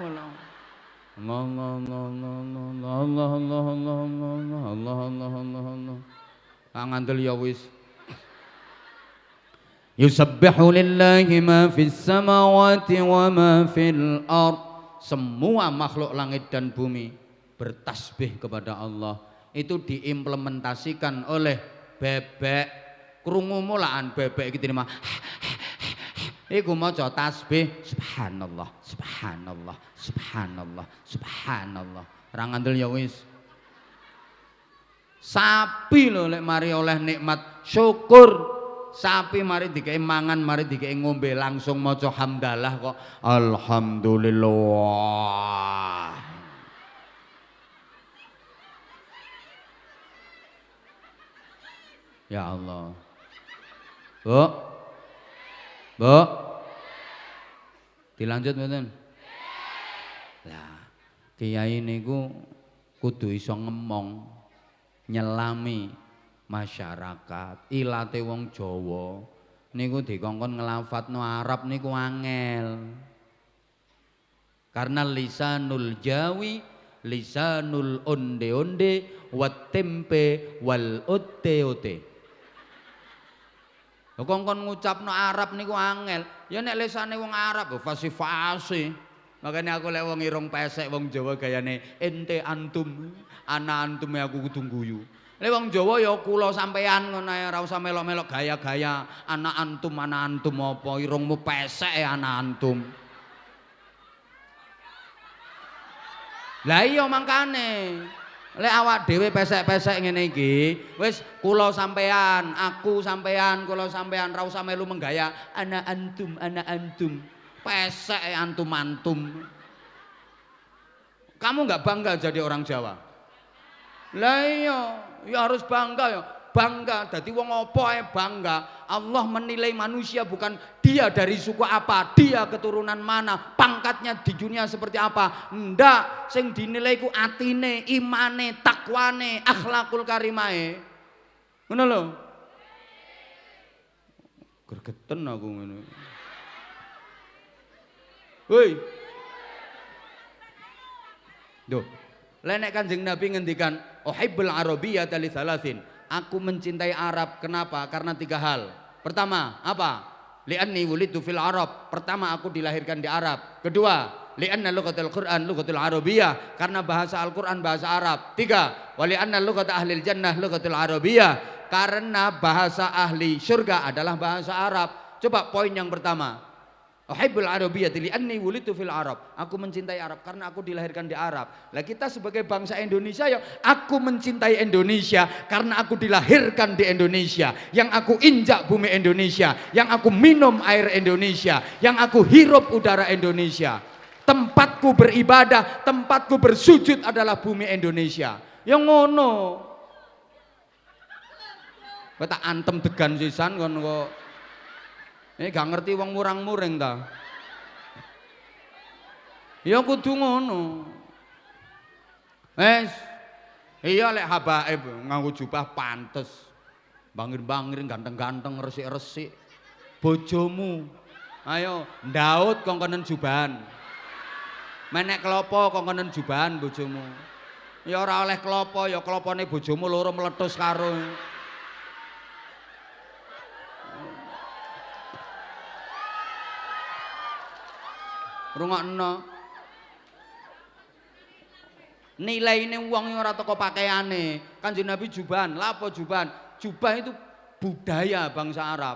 Allah Allah Allah Allah Allah Allah Allah Allah Allah. Ngandel ya wis. Yusabbihu lillahi ma fis samawati wa ma fil ard. Semua makhluk langit dan bumi bertasbih kepada Allah. Itu diimplementasikan oleh bebek. Krungu mulaan bebek iki terima. iku maca tasbih subhanallah, subhanallah, subhanallah, subhanallah. Ra ngandel ya wis. Sapi lho lek mari oleh nikmat syukur. Sapi mari dikei mangan, mari dikei ngombe langsung maca hamdalah kok. Alhamdulillah. Ya Allah. Bu. Bu. Dilanjut mboten? Lah, kiai niku kudu iso ngemong. Nyelami masyarakat. Ilate wong Jawa niku dikongkon nglafatno Arab niku angel. Karena lisanul Jawi, lisanul onde-onde, wat tempe wal ote-ote. Kongkon ngucapno Arab niku angel. Ya nek lisane wong Arab fasih-fasih. Makanya aku lek wong irung pesek wong Jawa gayane ente antum, ana antum aku kudu guyu. Lek wong Jawa ya kula sampean ngono ae ora usah melok-melok gaya-gaya ana antum apa irungmu pesek ana antum. Lah iya mangkane lek awak dhewe pesek-pesek ngene iki wis kula sampean, aku sampean, kula sampean ora usah melu menggaya ana antum. Pesek antum-antum. Kamu nggak bangga jadi orang Jawa? Lah iya, ya harus bangga ya. Bangga, dadi wong apa ae bangga. Allah menilai manusia bukan dia dari suku apa, dia keturunan mana, pangkatnya di dunia seperti apa. Ndak, sing dinilai ku atine, imane, takwane, akhlakul karimae. Ngono lho. Gregeten aku ngene. Woi. Duh. Lenek Kanjeng Nabi ngendikan, "Uhibbul Arabiyyata li thalathin." Aku mencintai Arab. Kenapa? Karena 3 hal. Pertama, apa? Li'anni wulidtu fil Arab. Pertama, aku dilahirkan di Arab. Kedua, li'anna lughatul Qur'an lughatul Arabiyyah. Karena bahasa Al-Qur'an bahasa Arab. 3, wa li'anna lughata ahlil jannah lughatul Arabiyyah. Karena bahasa ahli surga adalah bahasa Arab. Coba poin yang pertama. Uhibbul Arabiyyati li'anni wulidtu fil Arab. Aku mencintai Arab karena aku dilahirkan di Arab. Lah kita sebagai bangsa Indonesia ya, aku mencintai Indonesia karena aku dilahirkan di Indonesia. Yang aku injak bumi Indonesia, yang aku minum air Indonesia, yang aku hirup udara Indonesia. Tempatku beribadah, tempatku bersujud adalah bumi Indonesia. Yang ngono. Kok tak antem degan sisan kon kok. Ini gak ngerti wong murang-muring ta. Ya kudu ngono. Wes. Iya lek habaib nganggo jubah pantes. Bangir-bangir ganteng-ganteng resik-resik. Bojomu. Ayo ndaut kongkonen jubahan. Menek klopo kongkonen jubahan bojomu. Ya ora oleh klopo, ya klopone bojomu loro meletus karo. Rungokno. Nilaine wong ora teko pakaiane. Kanjeng Nabi jubahan, lha apa jubahan? Jubah itu budaya bangsa Arab.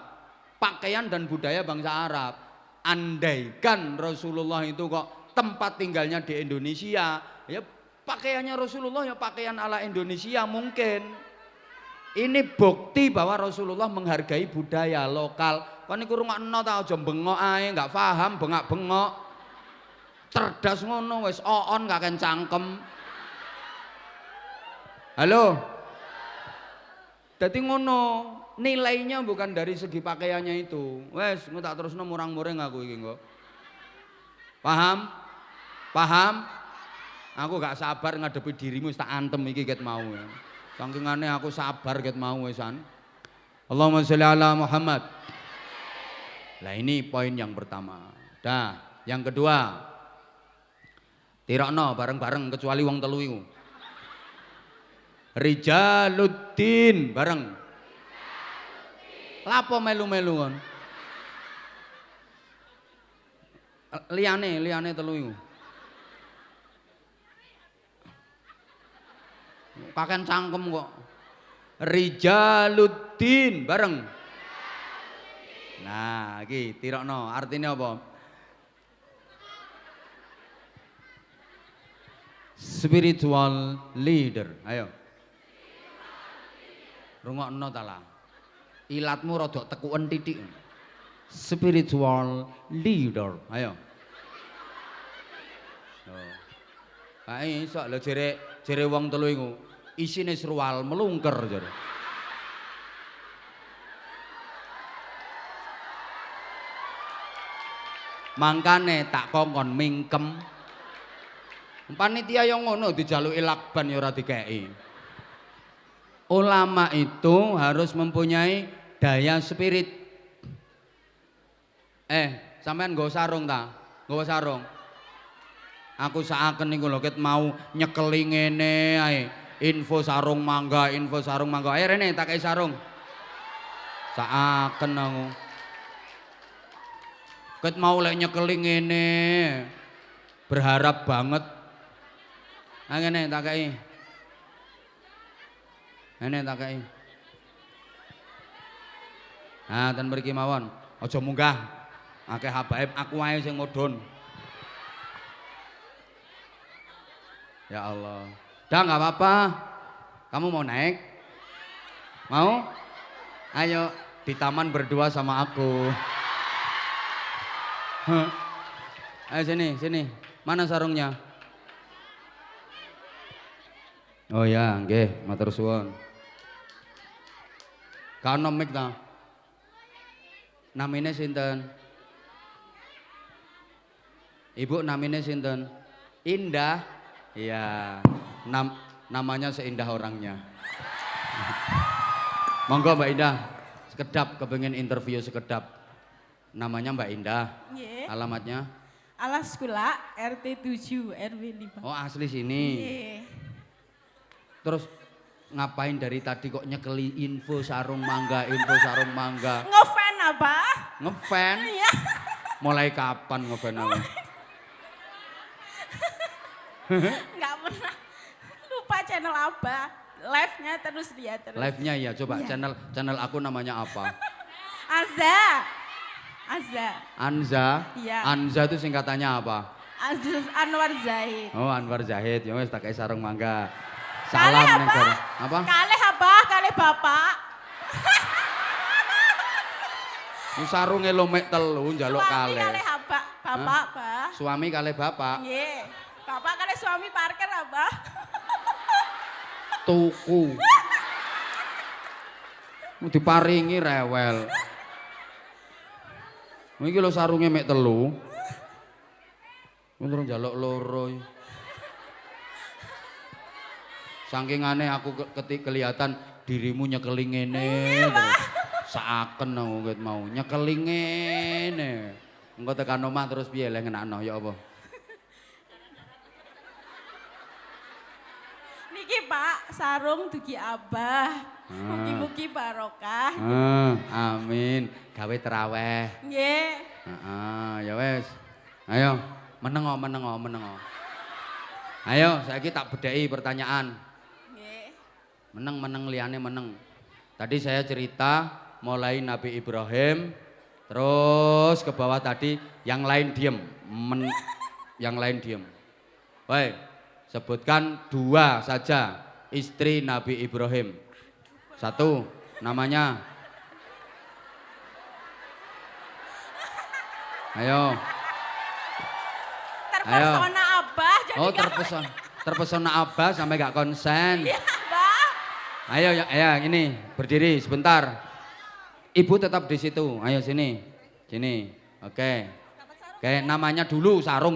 Pakaian dan budaya bangsa Arab. Andaikan Rasulullah itu kok tempat tinggalnya di Indonesia, ya pakaiannya Rasulullah ya pakaian ala Indonesia mungkin. Ini bukti bahwa Rasulullah menghargai budaya lokal. Kon niku rungokno ta aja bengok ae, enggak paham bengak-bengok. Cerdas ngono wis oon gak ken cangkem. Halo. Dadi ngono, nilainya bukan dari segi pakaiannya itu. Wes, engko tak terusno murang-muring aku iki engko. Paham? Paham? Aku gak sabar ngadepi dirimu tak antem iki ket mau. Sangkingane aku sabar ket mau wesan. Allahumma sholli ala Muhammad. Lah ini poin yang pertama. Dah, yang kedua. Tirokno bareng-bareng kecuali wong telu iku. Rijaluddin bareng. Lapo melu-melu kon? Liyane telu iku. Paken cangkem kok. Rijaluddin bareng. Nah, iki tirokno, artinya apa? Spiritual leader. Ayo. Rungokno ta lah. Ilatmu rada tekuken titik. Spiritual leader. Ayo. Oh. Kae iso lho jere wong telu iku. Isine serual melungker jare. Mangkane tak kongkon mingkem. Panitia yang ngono dijaluki lakban ya ora dikeki. Ulama itu harus mempunyai daya spirit. Sampean nggawa sarung ta? Nggawa sarung. Aku saaken niku lho ket mau nyekeli ngene ae. Info sarung mangga, info sarung mangga. Ayo rene tak kei sarung. Saaken aku. Ket mau lek nyekeli ngene. Berharap banget. Ngene tak kei. Ngene tak kei. Nah, ten mriki mawon. Aja munggah. Akeh habaib aku wae sing mudhun. Ya Allah. Dah nggak apa-apa. Kamu mau naik? Mau? Ayo di taman berdua sama aku. Ayo sini, sini. Mana sarungnya? Oh ya, nggih, matur suwun. Kaono mik ta? Namine sinten? Ibu namine sinten? Indah. Iya. Namanya seindah orangnya. Monggo Mbak Indah. Sekedap kepengen interview sekedap. Namanya Mbak Indah. Nggih. Alamatnya? Alas Kula RT 7 RW 5. Oh, asli sini. Nggih. Terus ngapain dari tadi kok nyekeli info sarung mangga, info sarung mangga? Ngefan apa? Ngefan? Iya. Mulai kapan ngefan aku? Enggak pernah. Lupa channel apa. Live-nya terus dia terus. Live-nya ya, coba Iya. channel aku namanya apa? Azza. Azza. Anza. Iya. Anza itu singkatannya apa? Anwar Zahid. Oh, Anwar Zahid. Ya wis tak kei sarung mangga. Kalih Salam apa? negara. Apa? Kalih apa? Kalih bapak. Ini sarunge lomek telu njaluk Suami kalih. kalih apa? Bapak, Pak. Suami kalih bapak. Nggih. Bapak kalih suami parkir apa? Tuku. Diparingi rewel. Iki lho sarunge mek telu. Terus njaluk loro. Saking aneh aku kelihatan dirimu nyekeli ngene. Saaken aku ket mau nyekeli ngene. Engko tekan omah terus piye le ngenakno ya apa? Niki Pak, sarung dugi Abah. Mugi-mugi barokah. Amin. Gawe teraweh. Nggih. Heeh, ya wes. Ayo, menengo. Ayo, saiki tak bedheki pertanyaan. Nggih. Meneng liyane meneng. Tadi saya cerita mulai Nabi Ibrahim terus ke bawah tadi yang lain diem. Yang lain diem. Baik, sebutkan 2 saja istri Nabi Ibrahim. 1 namanya. Ayo. Terpesona Abah jadi Oh, nggak- terpesona Abah sampai gak konsen. Iya, Abah. Ayo ya ini berdiri sebentar. Ibu tetap di situ. Ayo sini. Sini. Oke. Oke, namanya dulu sarung.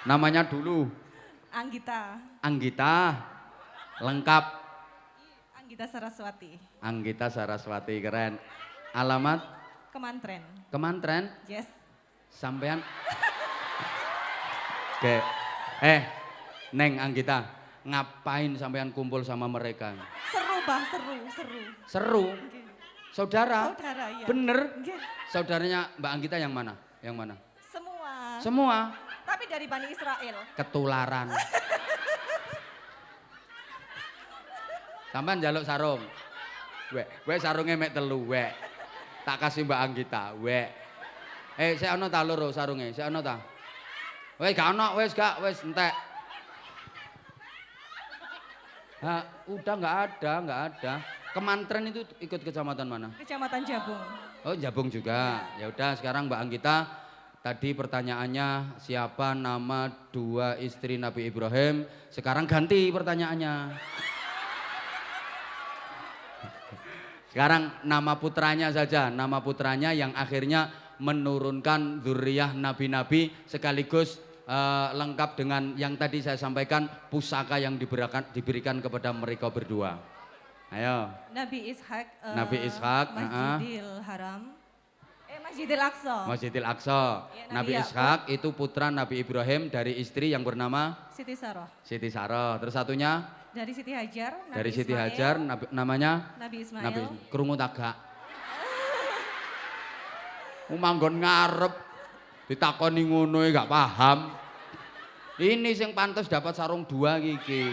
Namanya dulu Anggita. Anggita. Lengkap Anggita Saraswati. Anggita Saraswati, keren. Alamat Kemantren. Kemantren. Yes. Sampean. Oke. Neng Anggita, ngapain sampean kumpul sama mereka? Seru, Bah, seru. Seru. Nggih. Saudara? Saudara, ya. Bener? Nggih. Saudaranya Mbak Anggita yang mana? Yang mana? Semua. Semua Tapi dari Bani Israel. ketularan. Sampean njaluk sarung. Wek sarungnya mek telu, wek. Tak kasih Mbak Anggita. Wek. Saya ono ta loro sarunge, saya ono ta. Wes gak ono, wes gak, wes entek. Udah nggak ada. Kemantren itu ikut kecamatan mana? Kecamatan Jabung. Oh, Jabung juga. Ya udah, sekarang Mbak Anggita, tadi pertanyaannya siapa nama dua istri Nabi Ibrahim? Sekarang ganti pertanyaannya. Sekarang nama putranya saja, nama putranya yang akhirnya menurunkan dzurriyyah nabi-nabi sekaligus lengkap dengan yang tadi saya sampaikan pusaka yang diberikan kepada mereka berdua. Ayo. Nabi Ishak. Nabi Ishak. Masjidil Haram. Masjidil Aqsa. Masjidil Aqsa. Ya, Nabi Ishak itu putra Nabi Ibrahim dari istri yang bernama Siti Sarah. Siti Sarah. Terus satunya Dari Siti Hajar. dari Siti Hajar, namanya Nabi Ismail. Krungu tagak. Manggon ngarep ditakoni ngono gak paham. Ini sing pantes dapat sarung 2 iki.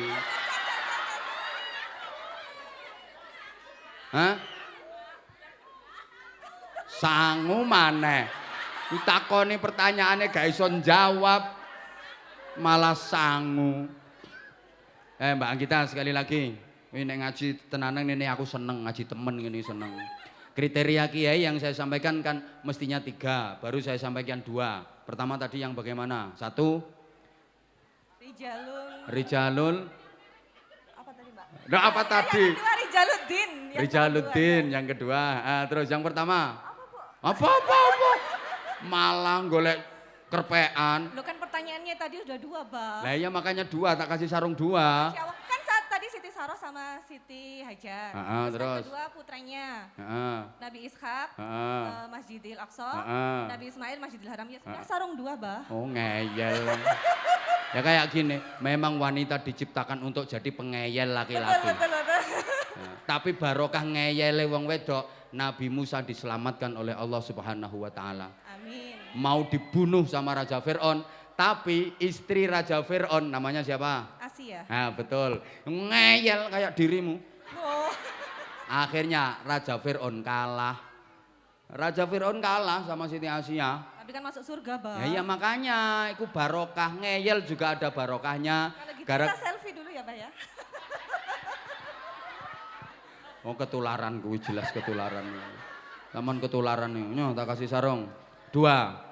Hah? Sangu maneh. Ditakoni pertanyaannya gak iso jawab. Malah sangu. Mbak Anggita sekali lagi. Ini ngaji tenanan ini aku seneng, ngaji temen ini seneng. Kriteria kiai yang saya sampaikan kan mestinya 3, baru saya sampaikan 2. Pertama tadi yang bagaimana? 1. Rijalul. Apa tadi Mbak? Nah, apa tadi? Yang kedua Rijaluddin. Rijaluddin yang kedua. Terus yang pertama? Apa? Malah golek kerpean. Lo kan pertanyaannya tadi udah 2, Bang. Lah iya makanya 2, tak kasih sarung 2. Kan saat tadi Siti Sarah sama Siti Hajar. Terus. Yang kedua putranya. Nabi Ishak, Masjidil Aqsa, Nabi Ismail, Masjidil Haram. Ya sudah sarung 2, Bah. Oh ngeyel. Ya kayak gini, memang wanita diciptakan untuk jadi pengeyel laki-laki. Betul. Tapi barokah ngeyele wong wedok, Nabi Musa diselamatkan oleh Allah Subhanahu wa taala. Amin. Mau dibunuh sama Raja Fir'aun, tapi istri Raja Fir'aun namanya siapa? Asia. Betul. Ngeyel kayak dirimu. Oh. Akhirnya Raja Fir'aun kalah. Raja Fir'aun kalah sama Siti Asia. Tapi kan masuk surga, Bang. Ya iya makanya, itu barokah ngeyel juga ada barokahnya. Kalau gitu kita selfie dulu ya, Pak ya. Oh ketularan kuwi jelas ketularan. Taman ketularan nih. Nyo tak kasih sarung. 2.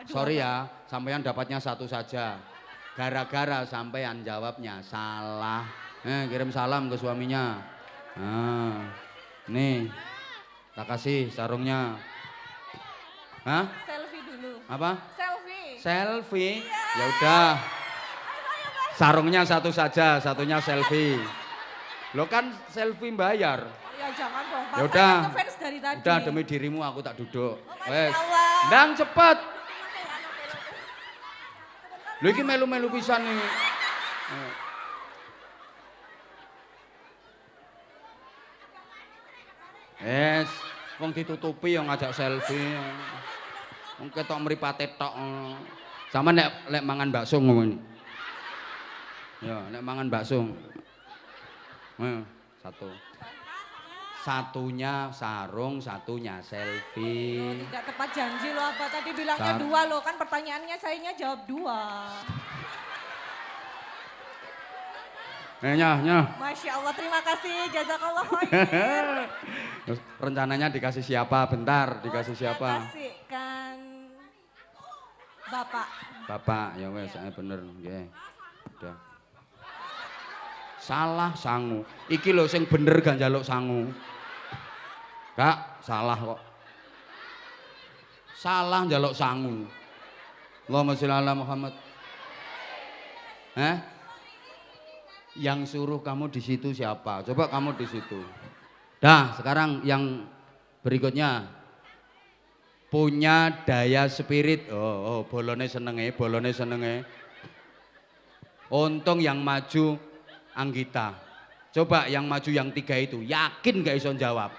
Sorry ya, sampean dapatnya 1 saja. Gara-gara sampean jawabnya salah. Kirim salam ke suaminya. Nih. Tak kasih sarungnya. Hah? Selfie dulu. Apa? Selfie. Selfie. Ya udah. Sarungnya 1 saja, satunya selfie. Lo kan selfie bayar. Ya jangan dong, Pak. Ya udah. Saya fans dari tadi. Udah demi dirimu aku tak duduk. Masya Allah. Ndang cepet. Lho iki melu-melu pisan nih. Wong ditutupi yang ngajak selfie. Wong ketok mripate tok. Sama lek mangan bakso ngono. Ya, lek mangan bakso. 1. Satunya sarung, satunya selfie. Tidak tepat janji lo apa tadi bilangnya 2 lo kan pertanyaannya sayanya jawab 2. Nyah. Masya Allah terima kasih jazakallah khair. Terus rencananya dikasih siapa? Bentar, dikasih siapa? Kasihkan Bapak. Bapak, ya wes, bener, nggih. Udah. Salah sangu. Iki lho sing bener gak njaluk sangu. Kak, salah kok. Salah njaluk sangu. Allahumma sholli ala Muhammad. Yang suruh kamu di situ siapa? Coba kamu di situ. Dah, sekarang yang berikutnya. Punya daya spirit. Oh, bolone senenge. Untung yang maju Anggita. Coba yang maju yang 3 itu, yakin gak iso jawab.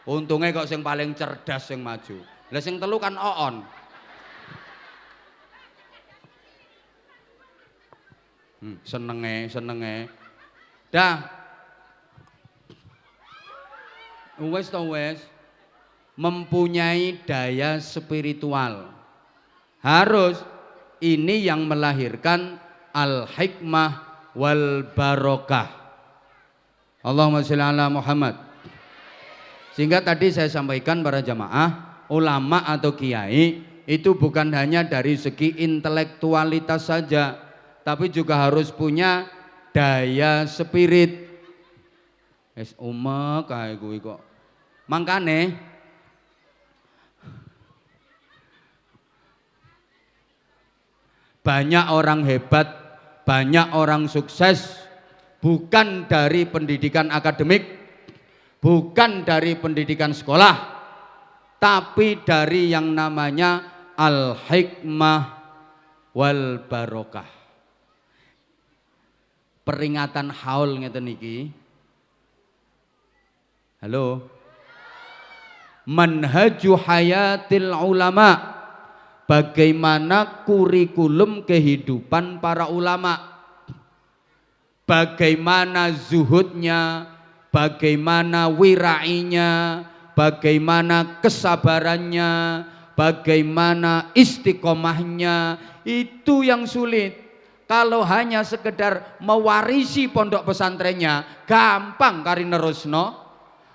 Untungnya kok sing paling cerdas yang maju. Lah sing 3 kan Oon. Senenge. Dah. Wes. mempunyai daya spiritual. Harus, ini yang melahirkan al-hikmah wal barokah. Allahumma sholli ala Muhammad. Sehingga tadi saya sampaikan para jamaah, ulama atau kiai itu bukan hanya dari segi intelektualitas saja, tapi juga harus punya daya spirit. Es umek kae kuwi kok. Mangkane banyak orang hebat, banyak orang sukses bukan dari pendidikan akademik, bukan dari pendidikan sekolah, tapi dari yang namanya al-hikmah wal barokah. Peringatan haul ngeten iki. Halo. Manhaju hayatil ulama. Bagaimana kurikulum kehidupan para ulama. Bagaimana zuhudnya, bagaimana wirainya, bagaimana kesabarannya, bagaimana istiqomahnya. Itu yang sulit. Kalau hanya sekedar mewarisi pondok pesantrennya, gampang kari nerusno.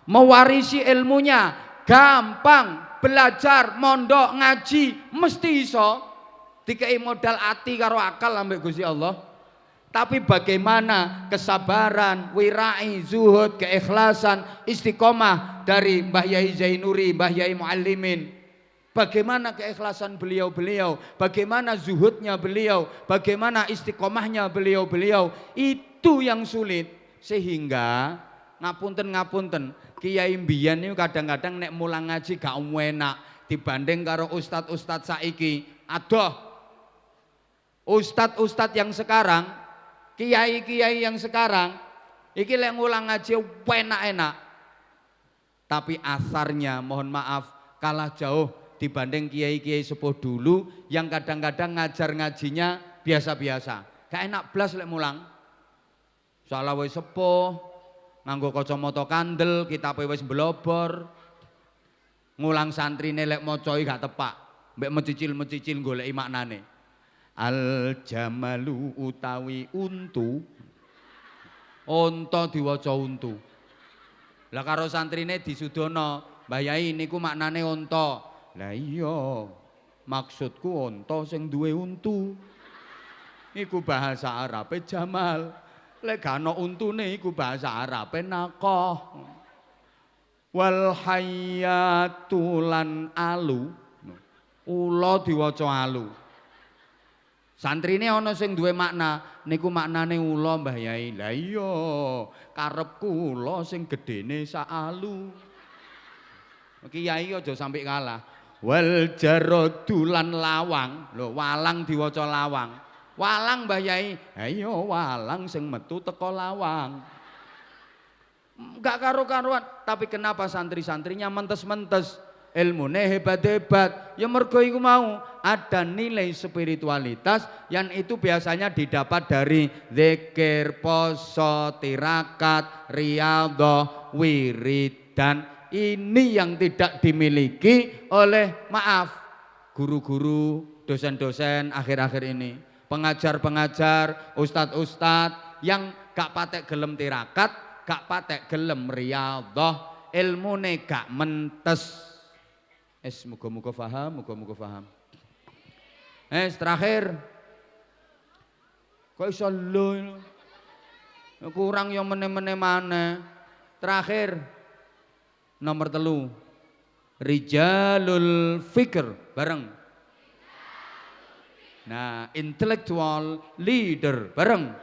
Mewarisi ilmunya, gampang. Belajar, mondok, ngaji, mesti iso. Dikai modal ati karo akal ambek Gusti Allah. Tapi bagaimana kesabaran, wirai, zuhud, keikhlasan, istiqomah dari Mbah Yai Zainuri, Mbah Yai Muallimin. Bagaimana keikhlasan beliau-beliau, bagaimana zuhudnya beliau, bagaimana istiqomahnya beliau-beliau. Itu yang sulit. Sehingga ngapunten Kiai mbiyen niku kadang-kadang nek mulang ngaji gak enak dibanding karo ustad-ustad saiki. Adoh. Ustad-ustad yang sekarang, kiai-kiai yang sekarang iki lek mulang ngaji enak-enak. Tapi asarnya mohon maaf kalah jauh dibanding kiai-kiai sepuh dulu yang kadang-kadang ngajar ngajinya biasa-biasa. Gak enak blas lek mulang. Salah wis sepuh nganggo kacamata kandel, kitabe wis blobor. Ngulang santrine lek maca gak tepak, mbek mecicil-mecicil goleki maknane. Al jamalu utawi untu. Unta diwaca untu. Lah karo santrine disudono, Mbah Yai niku maknane unta. Lah iya, maksudku unta sing duwe untu. Iku bahasa Arabe jamal. Lek gak ana untune iku bahasa Arabe nakoh. Wal hayatulan alu. Ula diwaca alu. Santrine ana sing duwe makna, niku maknane ula Mbah Yai. Lah iya, karepku ula sing gedene sak alu. Kiai aja sampai kalah. Wal jaradulan lawang. Lho, walang diwaca lawang. Walang Mbah Yai, ayo walang sing metu teko lawang. Enggak karo-karuan, tapi kenapa santri-santrinya mentes-mentes? Ilmune hebat-hebat. Ya mergo iku mau ada nilai spiritualitas yang itu biasanya didapat dari zikir, poso, tirakat, riyadhah, wiridan. Ini yang tidak dimiliki oleh maaf guru-guru, dosen-dosen akhir-akhir ini. Pengajar-pengajar, ustad-ustad yang gak patek gelem tirakat, gak patek gelem riyadhah, ilmune gak mentes. Muga-muga paham, muga-muga paham. Terakhir. Kok iso lho. Kurang yang meneh-meneh maneh. Terakhir. Nomor 3. Rijalul fikr bareng. Nah, intellectual leader bareng.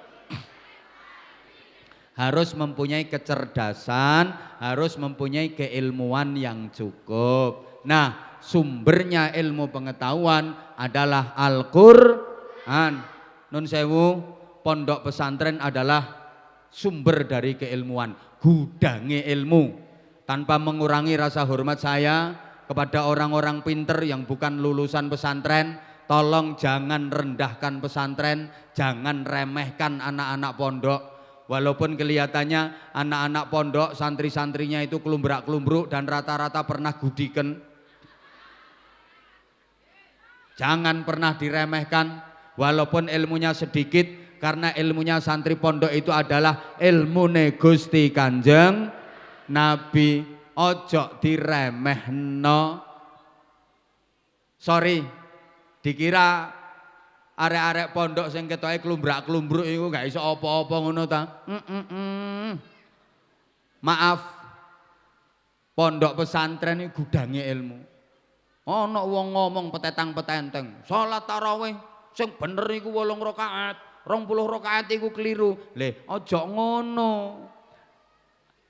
Harus mempunyai kecerdasan, harus mempunyai keilmuan yang cukup. Nah, sumbernya ilmu pengetahuan adalah Al-Qur'an. Nun sewu, pondok pesantren adalah sumber dari keilmuan, gudangnya ilmu. Tanpa mengurangi rasa hormat saya kepada orang-orang pinter yang bukan lulusan pesantren. Tolong jangan rendahkan pesantren, jangan remehkan anak-anak pondok. Walaupun kelihatannya anak-anak pondok, santri-santrinya itu kelumbrak-kelumbruk dan rata-rata pernah gudiken. Jangan pernah diremehkan walaupun ilmunya sedikit, karena ilmunya santri pondok itu adalah ilmu Gusti Kanjeng Nabi. Ojo diremehno. Sorry, dikira arek-arek pondok sing ketoke klumbrak-klumbruk iku gak iso apa-apa ngono ta. Maaf. Pondok pesantren iki gudange ilmu. Ana wong ngomong petetang-petenteng, salat tarawih sing bener iku 8 rakaat, 20 rakaat iku keliru. Aja ngono.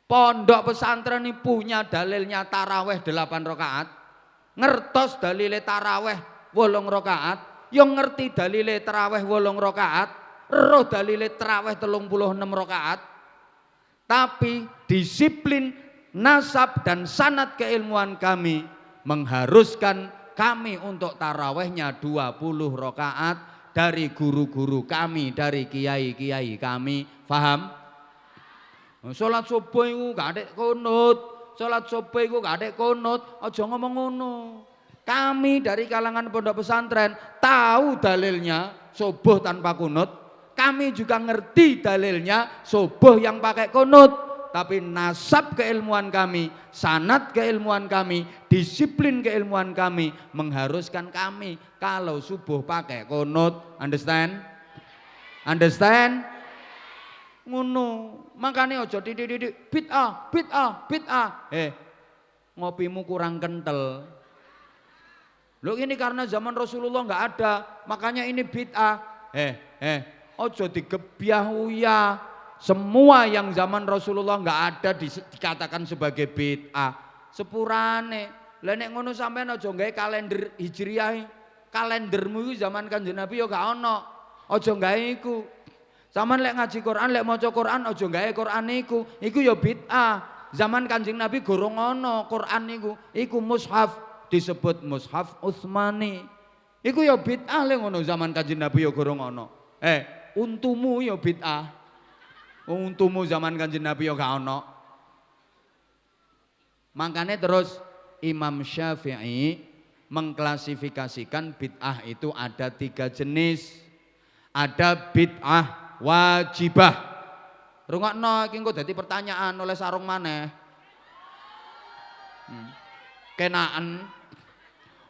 Pondok pesantren ini punya dalilnya tarawih 8 rakaat. Ngertos dalile tarawih 8 rakaat. Yang ngerti dalile tarawih 8 rakaat, roh dalile tarawih 36 rakaat. Tapi disiplin nasab dan sanad keilmuan kami mengharuskan kami untuk tarawihnya 20 rakaat dari guru-guru kami, dari kiai-kiai kami. Paham? Salat subuh iku gak ada kunut. Salat subuh iku gak ada kunut. Aja ngomong ngono. Kami dari kalangan pondok pesantren tahu dalilnya subuh tanpa kunut. Kami juga ngerti dalilnya subuh yang pakai kunut. Tapi nasab keilmuan kami, sanad keilmuan kami, disiplin keilmuan kami mengharuskan kami kalau subuh pakai kunut. Understand? Understand? Ngono. Makanya ojo didik bid'ah, bid'ah. Ngopimu kurang kental. Loh ini karena zaman Rasulullah nggak ada, makanya ini bid'ah. Ojo digebyah uya. Semua yang zaman Rasulullah nggak ada dikatakan sebagai bid'ah. Sepurane. Lah nek ngono sampean ojo gawe kalender hijriah. Kalendermu itu zaman Kanjeng Nabi ya gak ono. Ojo gawe iku. Zaman lek ngaji Quran, lek maca Quran ojo gawe Quran iku ya bid'ah. Zaman Kanjeng Nabi gorong ono Quran iku mushaf, disebut mushaf Utsmani. Iku ya bid'ah lek ngono zaman Kanjeng Nabi ya gorong ono. Untumu ya bid'ah. Untumu zaman Kanjeng Nabi ya gak ono. Makanya terus Imam Syafi'i mengklasifikasikan bid'ah itu ada 3 jenis. Ada bid'ah wajibah. Rungokno iki engko dadi pertanyaan oleh sarung maneh. Kenaan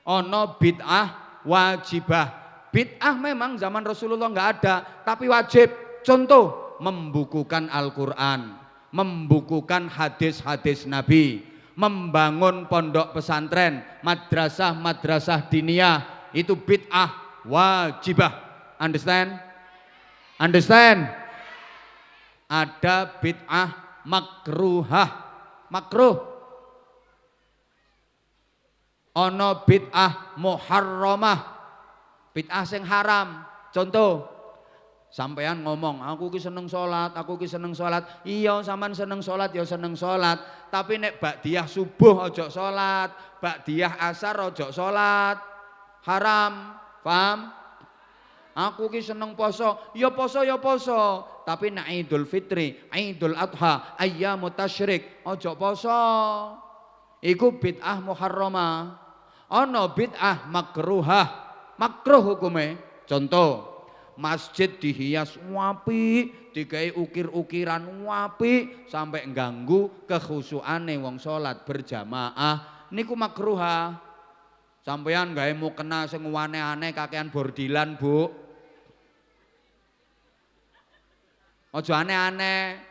ana bid'ah wajibah. Bid'ah memang zaman Rasulullah enggak ada, tapi wajib. Contoh, membukukan Al-Qur'an, membukukan hadis-hadis Nabi, membangun pondok pesantren, madrasah-madrasah diniyah, itu bid'ah wajibah. Understand? Understand? Ada bid'ah makruhah, makruh. Ono bid'ah muharramah, bid'ah sing haram. Contoh, sampean ngomong, aku ki seneng sholat, aku ki seneng sholat. Iya, sampean seneng sholat, ya seneng sholat. Tapi nek ba'diyah subuh ojo sholat, ba'diyah asar ojo sholat, haram. Paham? Aku ki seneng poso, ya poso ya poso. Tapi nek Idul Fitri, Idul Adha, ayyamut tasyrik, ojo poso. Iku bid'ah muharramah. Ana bid'ah makruhah, makruh hukume. Contoh, masjid dihias wapi, digawe ukir-ukiran wapi sampai ganggu kekhusyukane wong salat berjamaah. Niku makruhah. Sampeyan gawe mukena sing aneh-aneh kakean bordilan, Bu. Ojo aneh-aneh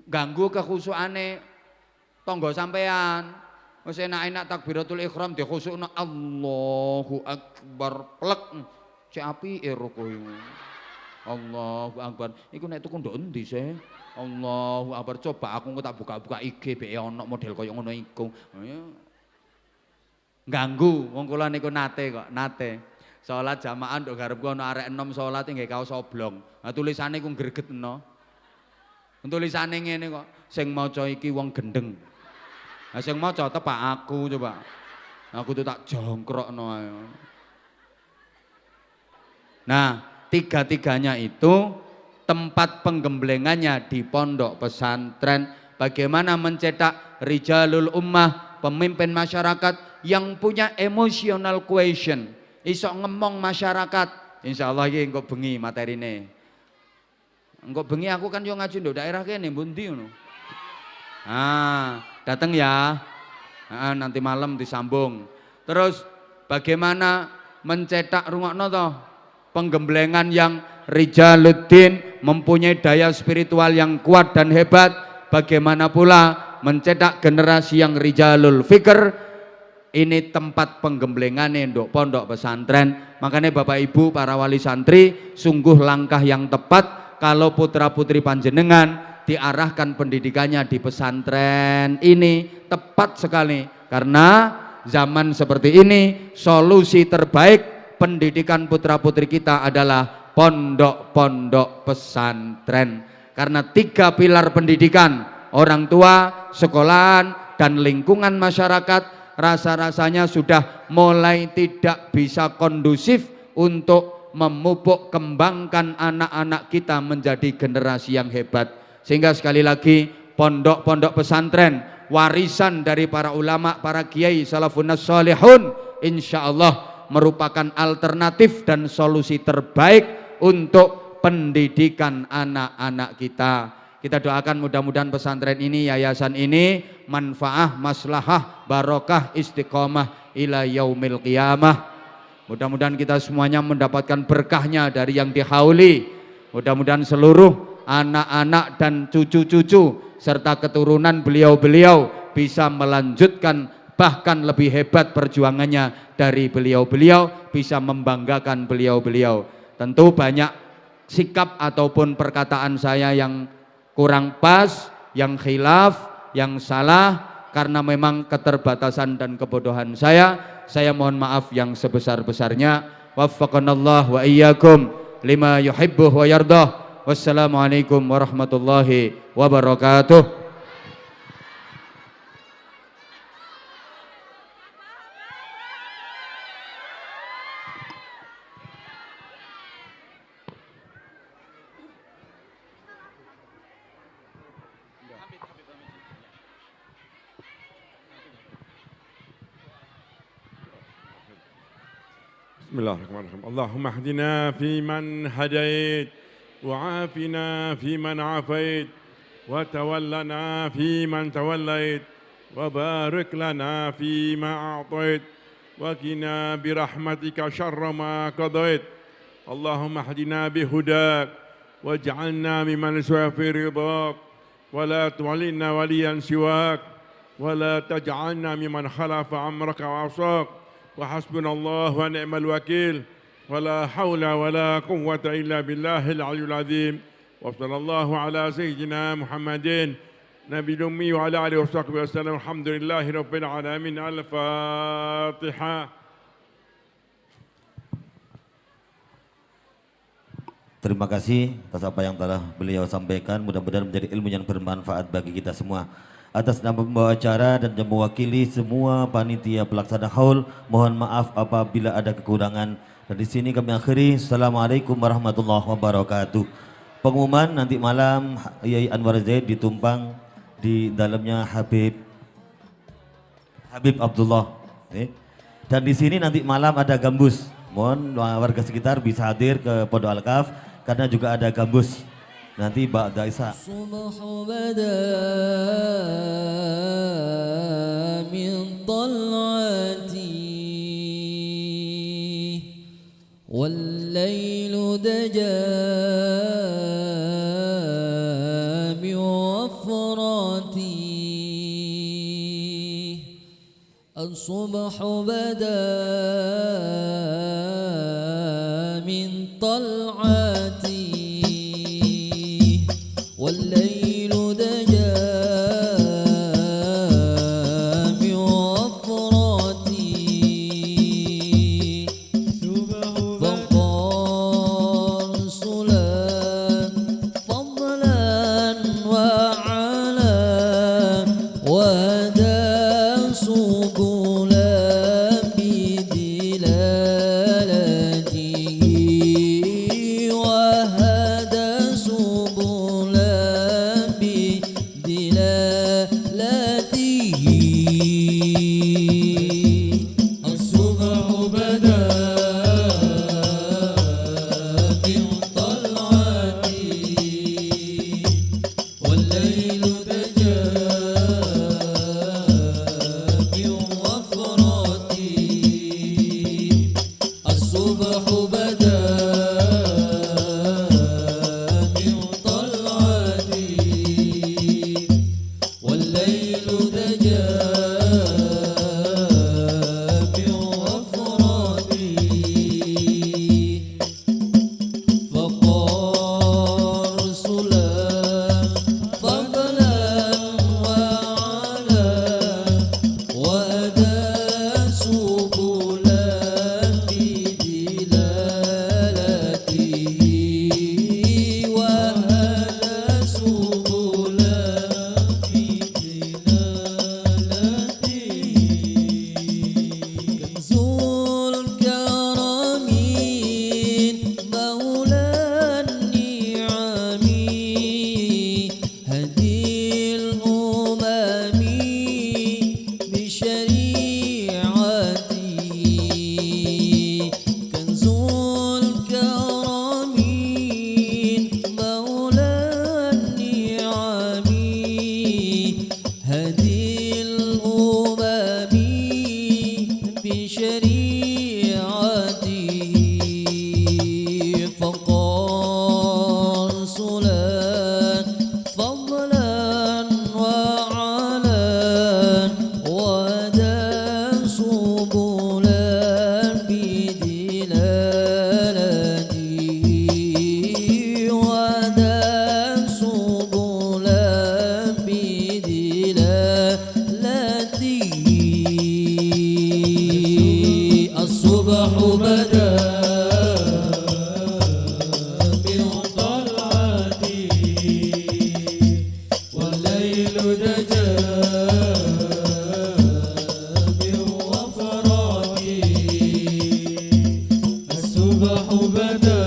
ganggu kekhusyukane tangga sampean. Wis enak-enak takbiratul ihram dikhusukno Allahu Akbar plek. Cek apike ruku iku. Allahu Akbar. Iku nek tuku nduk endi sih? Allahu Akbar. Coba aku tak buka-buka IG be ono model kaya ngono iku. Ganggu wong kula niku nate kok, nate. Salat jamaah nduk garepku ana arek enom salat nggih kaos oblong. Nah tulisane ku gregetno. Tulisane ngene kok, sing maca iki wong gendeng. Nah sing maca tepak aku coba. Aku tuh tak jongkrokno ae. Nah, tiga-tiganya itu tempat penggemblengannya di pondok pesantren. Bagaimana mencetak rijalul ummah, pemimpin masyarakat yang punya emotional question, iso ngemong masyarakat. Insyaallah iki engko bengi materine. Engko bengi aku kan yo ngaji nduk daerah kene mbundi ngono. Datang ya. Nanti malam disambung. Terus bagaimana mencetak rungokno to penggemblengan yang rijaluddin, mempunyai daya spiritual yang kuat dan hebat. Bagaimana pula mencetak generasi yang rijalul fikr. Ini tempat penggemblengannya nduk pondok pesantren. Makanya Bapak Ibu para wali santri, sungguh langkah yang tepat kalau putra putri panjenengan diarahkan pendidikannya di pesantren ini. Tepat sekali, karena zaman seperti ini solusi terbaik pendidikan putra putri kita adalah pondok-pondok pesantren. Karena 3 pilar pendidikan, orang tua, sekolahan, dan lingkungan masyarakat, rasa-rasanya sudah mulai tidak bisa kondusif untuk memupuk kembangkan anak-anak kita menjadi generasi yang hebat. Sehingga sekali lagi pondok-pondok pesantren, warisan dari para ulama, para kiai salafun salihun, insya Allah merupakan alternatif dan solusi terbaik untuk pendidikan anak-anak kita. Kita doakan mudah-mudahan pesantren ini, yayasan ini manfaah, maslahah, barokah, istiqomah ila yaumil qiyamah. Mudah-mudahan kita semuanya mendapatkan berkahnya dari yang dihauli. Mudah-mudahan seluruh anak-anak dan cucu-cucu serta keturunan beliau-beliau bisa melanjutkan bahkan lebih hebat perjuangannya dari beliau-beliau, bisa membanggakan beliau-beliau. Tentu banyak sikap ataupun perkataan saya yang kurang pas, yang khilaf, yang salah, karena memang keterbatasan dan kebodohan saya mohon maaf yang sebesar-besarnya. Waffaqanallah wa iyyakum lima yuhibbuh wa yardah. Wassalamualaikum warahmatullahi wabarakatuh. بسم الله الرحمن الرحيم. اللهم اهدنا فيمن هديت وعافنا فيمن عافيت وتولنا فيمن توليت وبارك لنا فيما أعطيت وقنا برحمتك شر ما قضيت. اللهم اهدنا بهداك واجعلنا ممن سوى في رضاك ولا تولنا وليا سواك ولا تجعلنا ممن خلف أمرك وعصاك. وحسبنا الله ونعم الوكيل ولا حول ولا قوة إلا بالله العلي العظيم. وصلى الله على سيدنا محمد نبي الأمي وعلى آله وصحبه وسلم. الحمد لله رب العالمين. الفاتحة. Terima kasih atas apa yang telah beliau sampaikan. Mudah-mudahan menjadi ilmu yang bermanfaat bagi kita semua. Atas nama pembawa acara dan mewakili semua panitia pelaksana haul, mohon maaf apabila ada kekurangan. Dan di sini kami akhiri. Assalamualaikum warahmatullahi wabarakatuh. Pengumuman nanti malam Yai Anwar Zaid ditumpang, di dalamnya Habib Abdullah. Dan di sini nanti malam ada gambus. Mohon warga sekitar bisa hadir ke Pondok Al-Kaf karena juga ada gambus. Nanti ba'da Isya. Subhu bada min tal'ati wal laylu daja min wafrati as-subhu bada min tal'ati والليل دجا من وفرتي فقال صلا فضلا وعلا وهدى سبلا بدين بدا من طلعتي والليل دجى من وفراتي الصبح بدا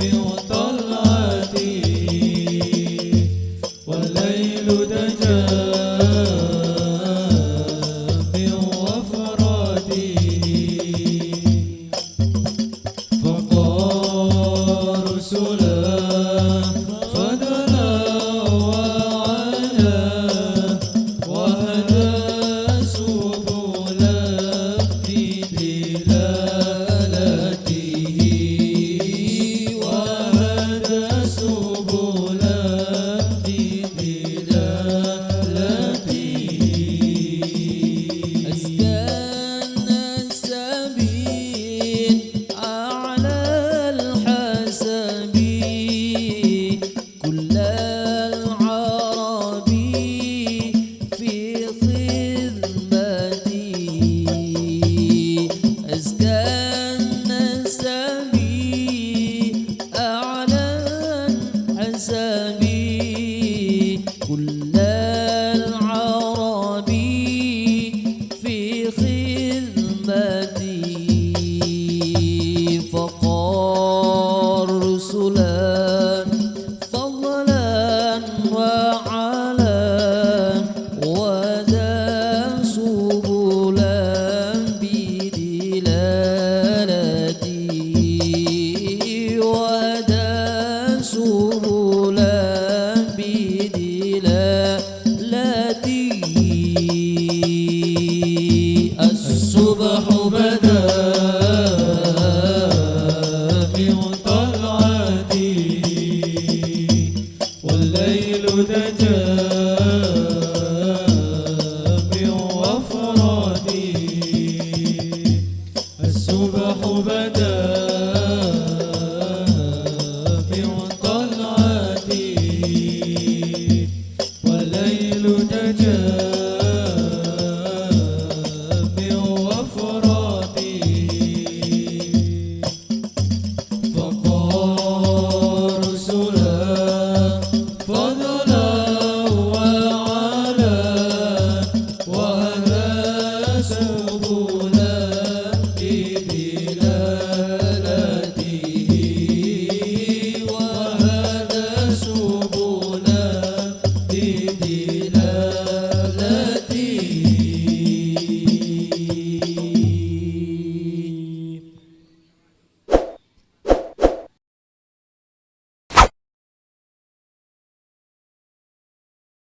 من طلعتي والليل دجى من وفراتي فقال رسلا فدنا وعلا وهدى سبلا بدلالته وهدى سبلا بدلالته أسكن السبيل أعلى الحسب كل العرب في خدمتي أسكن السبيل أعلى الحسب كل العرب في خدمتي